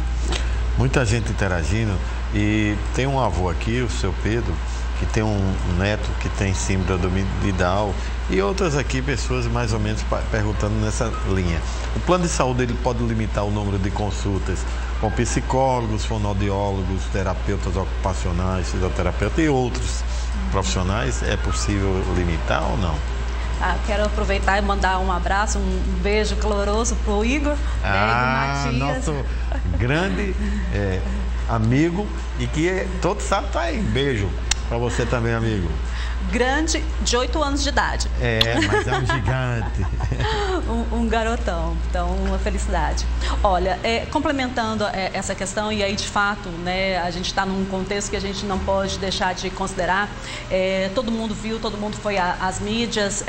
Muita gente interagindo e tem um avô aqui, o seu Pedro, que tem um neto que tem síndrome de Down e outras aqui, pessoas mais ou menos perguntando nessa linha. O plano de saúde ele pode limitar o número de consultas com psicólogos, fonoaudiólogos, terapeutas ocupacionais, fisioterapeutas e outros profissionais. É possível limitar ou não? Quero aproveitar e mandar um abraço, um beijo caloroso para o Igor, né, nosso grande amigo e que todo sábado está aí. Beijo para você também, amigo. Grande, de 8 anos de idade. Mas é um gigante. um garotão, então uma felicidade. Olha, complementando essa questão, e aí de fato, né, a gente está num contexto que a gente não pode deixar de considerar. Todo mundo viu, todo mundo foi às mídias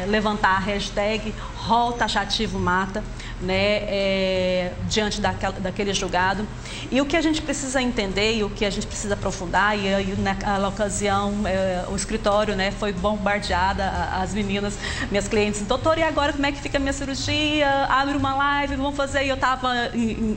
levantar a hashtag rol taxativo mata, né, diante daquele julgado. E o que a gente precisa entender e o que a gente precisa aprofundar, e aí naquela ocasião o escritório, né, foi bombardeada, as meninas, minhas clientes, doutor, e agora como é que fica a minha cirurgia? Abre uma live, vamos fazer. E eu estava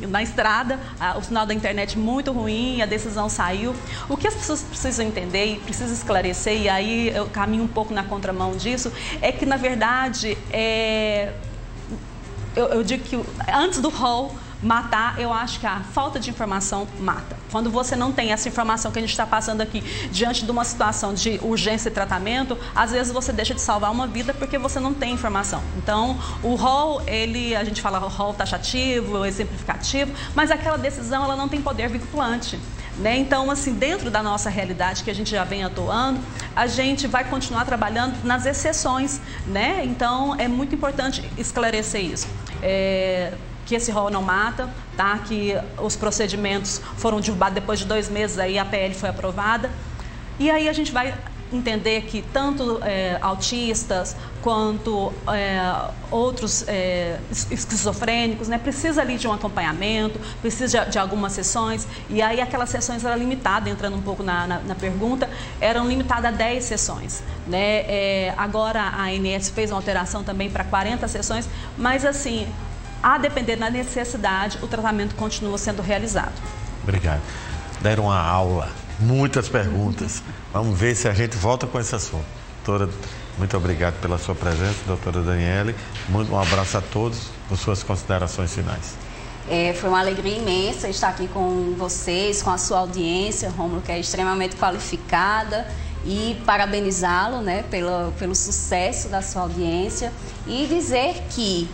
na estrada, o sinal da internet muito ruim, a decisão saiu. O que as pessoas precisam entender e precisam esclarecer, e aí eu caminho um pouco na contramão disso, é que na verdade eu digo que antes do rol matar, eu acho que a falta de informação mata. Quando você não tem essa informação que a gente está passando aqui diante de uma situação de urgência e tratamento, às vezes você deixa de salvar uma vida porque você não tem informação. Então, o rol, a gente fala rol taxativo, exemplificativo, mas aquela decisão ela não tem poder vinculante. Né? Então, assim, dentro da nossa realidade que a gente já vem atuando, a gente vai continuar trabalhando nas exceções, né? Então, é muito importante esclarecer isso. Que esse rol não mata, tá? Que os procedimentos foram derrubados depois de 2 meses, aí a PL foi aprovada. E aí a gente vai entender que tanto autistas quanto outros esquizofrênicos, né, precisa ali de um acompanhamento, precisa de algumas sessões, e aí aquelas sessões eram limitadas, entrando um pouco na pergunta, eram limitadas a 10 sessões. Né? Agora a ANS fez uma alteração também para 40 sessões, mas assim, a depender da necessidade, o tratamento continua sendo realizado. Obrigado. Deram uma aula, muitas perguntas. Vamos ver se a gente volta com esse assunto. Doutora, muito obrigado pela sua presença, doutora Daniele. Um abraço a todos, por suas considerações finais. Foi uma alegria imensa estar aqui com vocês, com a sua audiência, Rômulo, que é extremamente qualificada, e parabenizá-lo, né, pelo sucesso da sua audiência e dizer que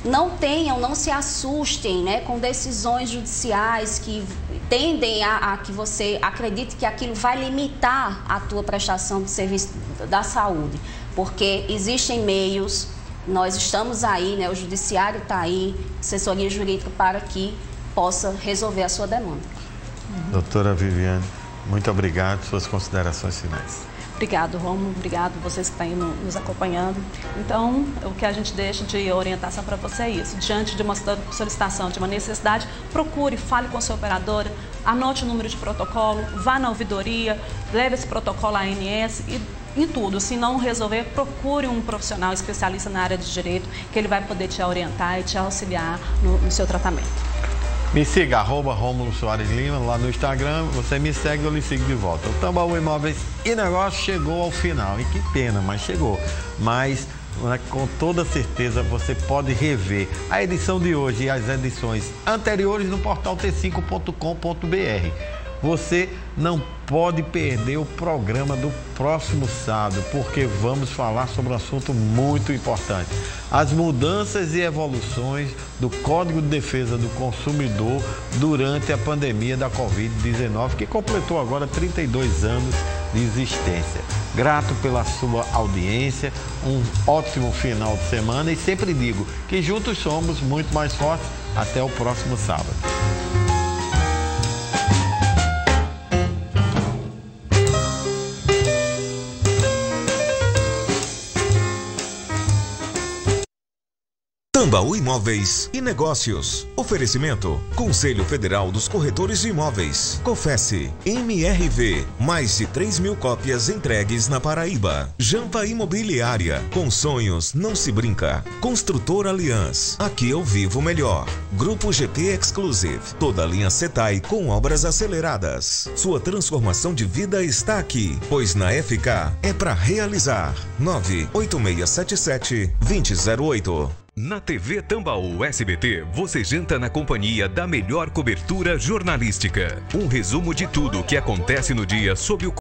não se assustem, né, com decisões judiciais que tendem a que você acredite que aquilo vai limitar a tua prestação de serviço da saúde, porque existem meios. Nós estamos aí, né, o judiciário está aí, assessoria jurídica, para que possa resolver a sua demanda. Doutora Viviane, muito obrigado. Suas considerações finais. Obrigado, Rômulo. Obrigado vocês que estão aí nos acompanhando. Então, o que a gente deixa de orientação para você é isso. Diante de uma solicitação, de uma necessidade, procure, fale com a sua operadora, anote o número de protocolo, vá na ouvidoria, leve esse protocolo à ANS e em tudo. Se não resolver, procure um profissional especialista na área de direito, que ele vai poder te orientar e te auxiliar no seu tratamento. Me siga, @Rômulo Soares Lima, lá no Instagram. Você me segue, eu lhe sigo de volta. O Tambaú Imóveis e Negócios chegou ao final. E que pena, mas chegou. Mas, com toda certeza, você pode rever a edição de hoje e as edições anteriores no portal t5.com.br. Você não pode perder o programa do próximo sábado, porque vamos falar sobre um assunto muito importante: as mudanças e evoluções do Código de Defesa do Consumidor durante a pandemia da Covid-19, que completou agora 32 anos de existência. Grato pela sua audiência, um ótimo final de semana e sempre digo que juntos somos muito mais fortes. Até o próximo sábado. Tambaú Imóveis e Negócios. Oferecimento: Conselho Federal dos Corretores de Imóveis. Cofesse. MRV. Mais de 3.000 cópias entregues na Paraíba. Jampa Imobiliária. Com sonhos não se brinca. Construtor Aliança. Aqui eu vivo melhor. Grupo GP Exclusive. Toda a linha Setai com obras aceleradas. Sua transformação de vida está aqui, pois na FK é para realizar. 98677-2008. Na TV Tambaú SBT, você janta na companhia da melhor cobertura jornalística. Um resumo de tudo o que acontece no dia sob o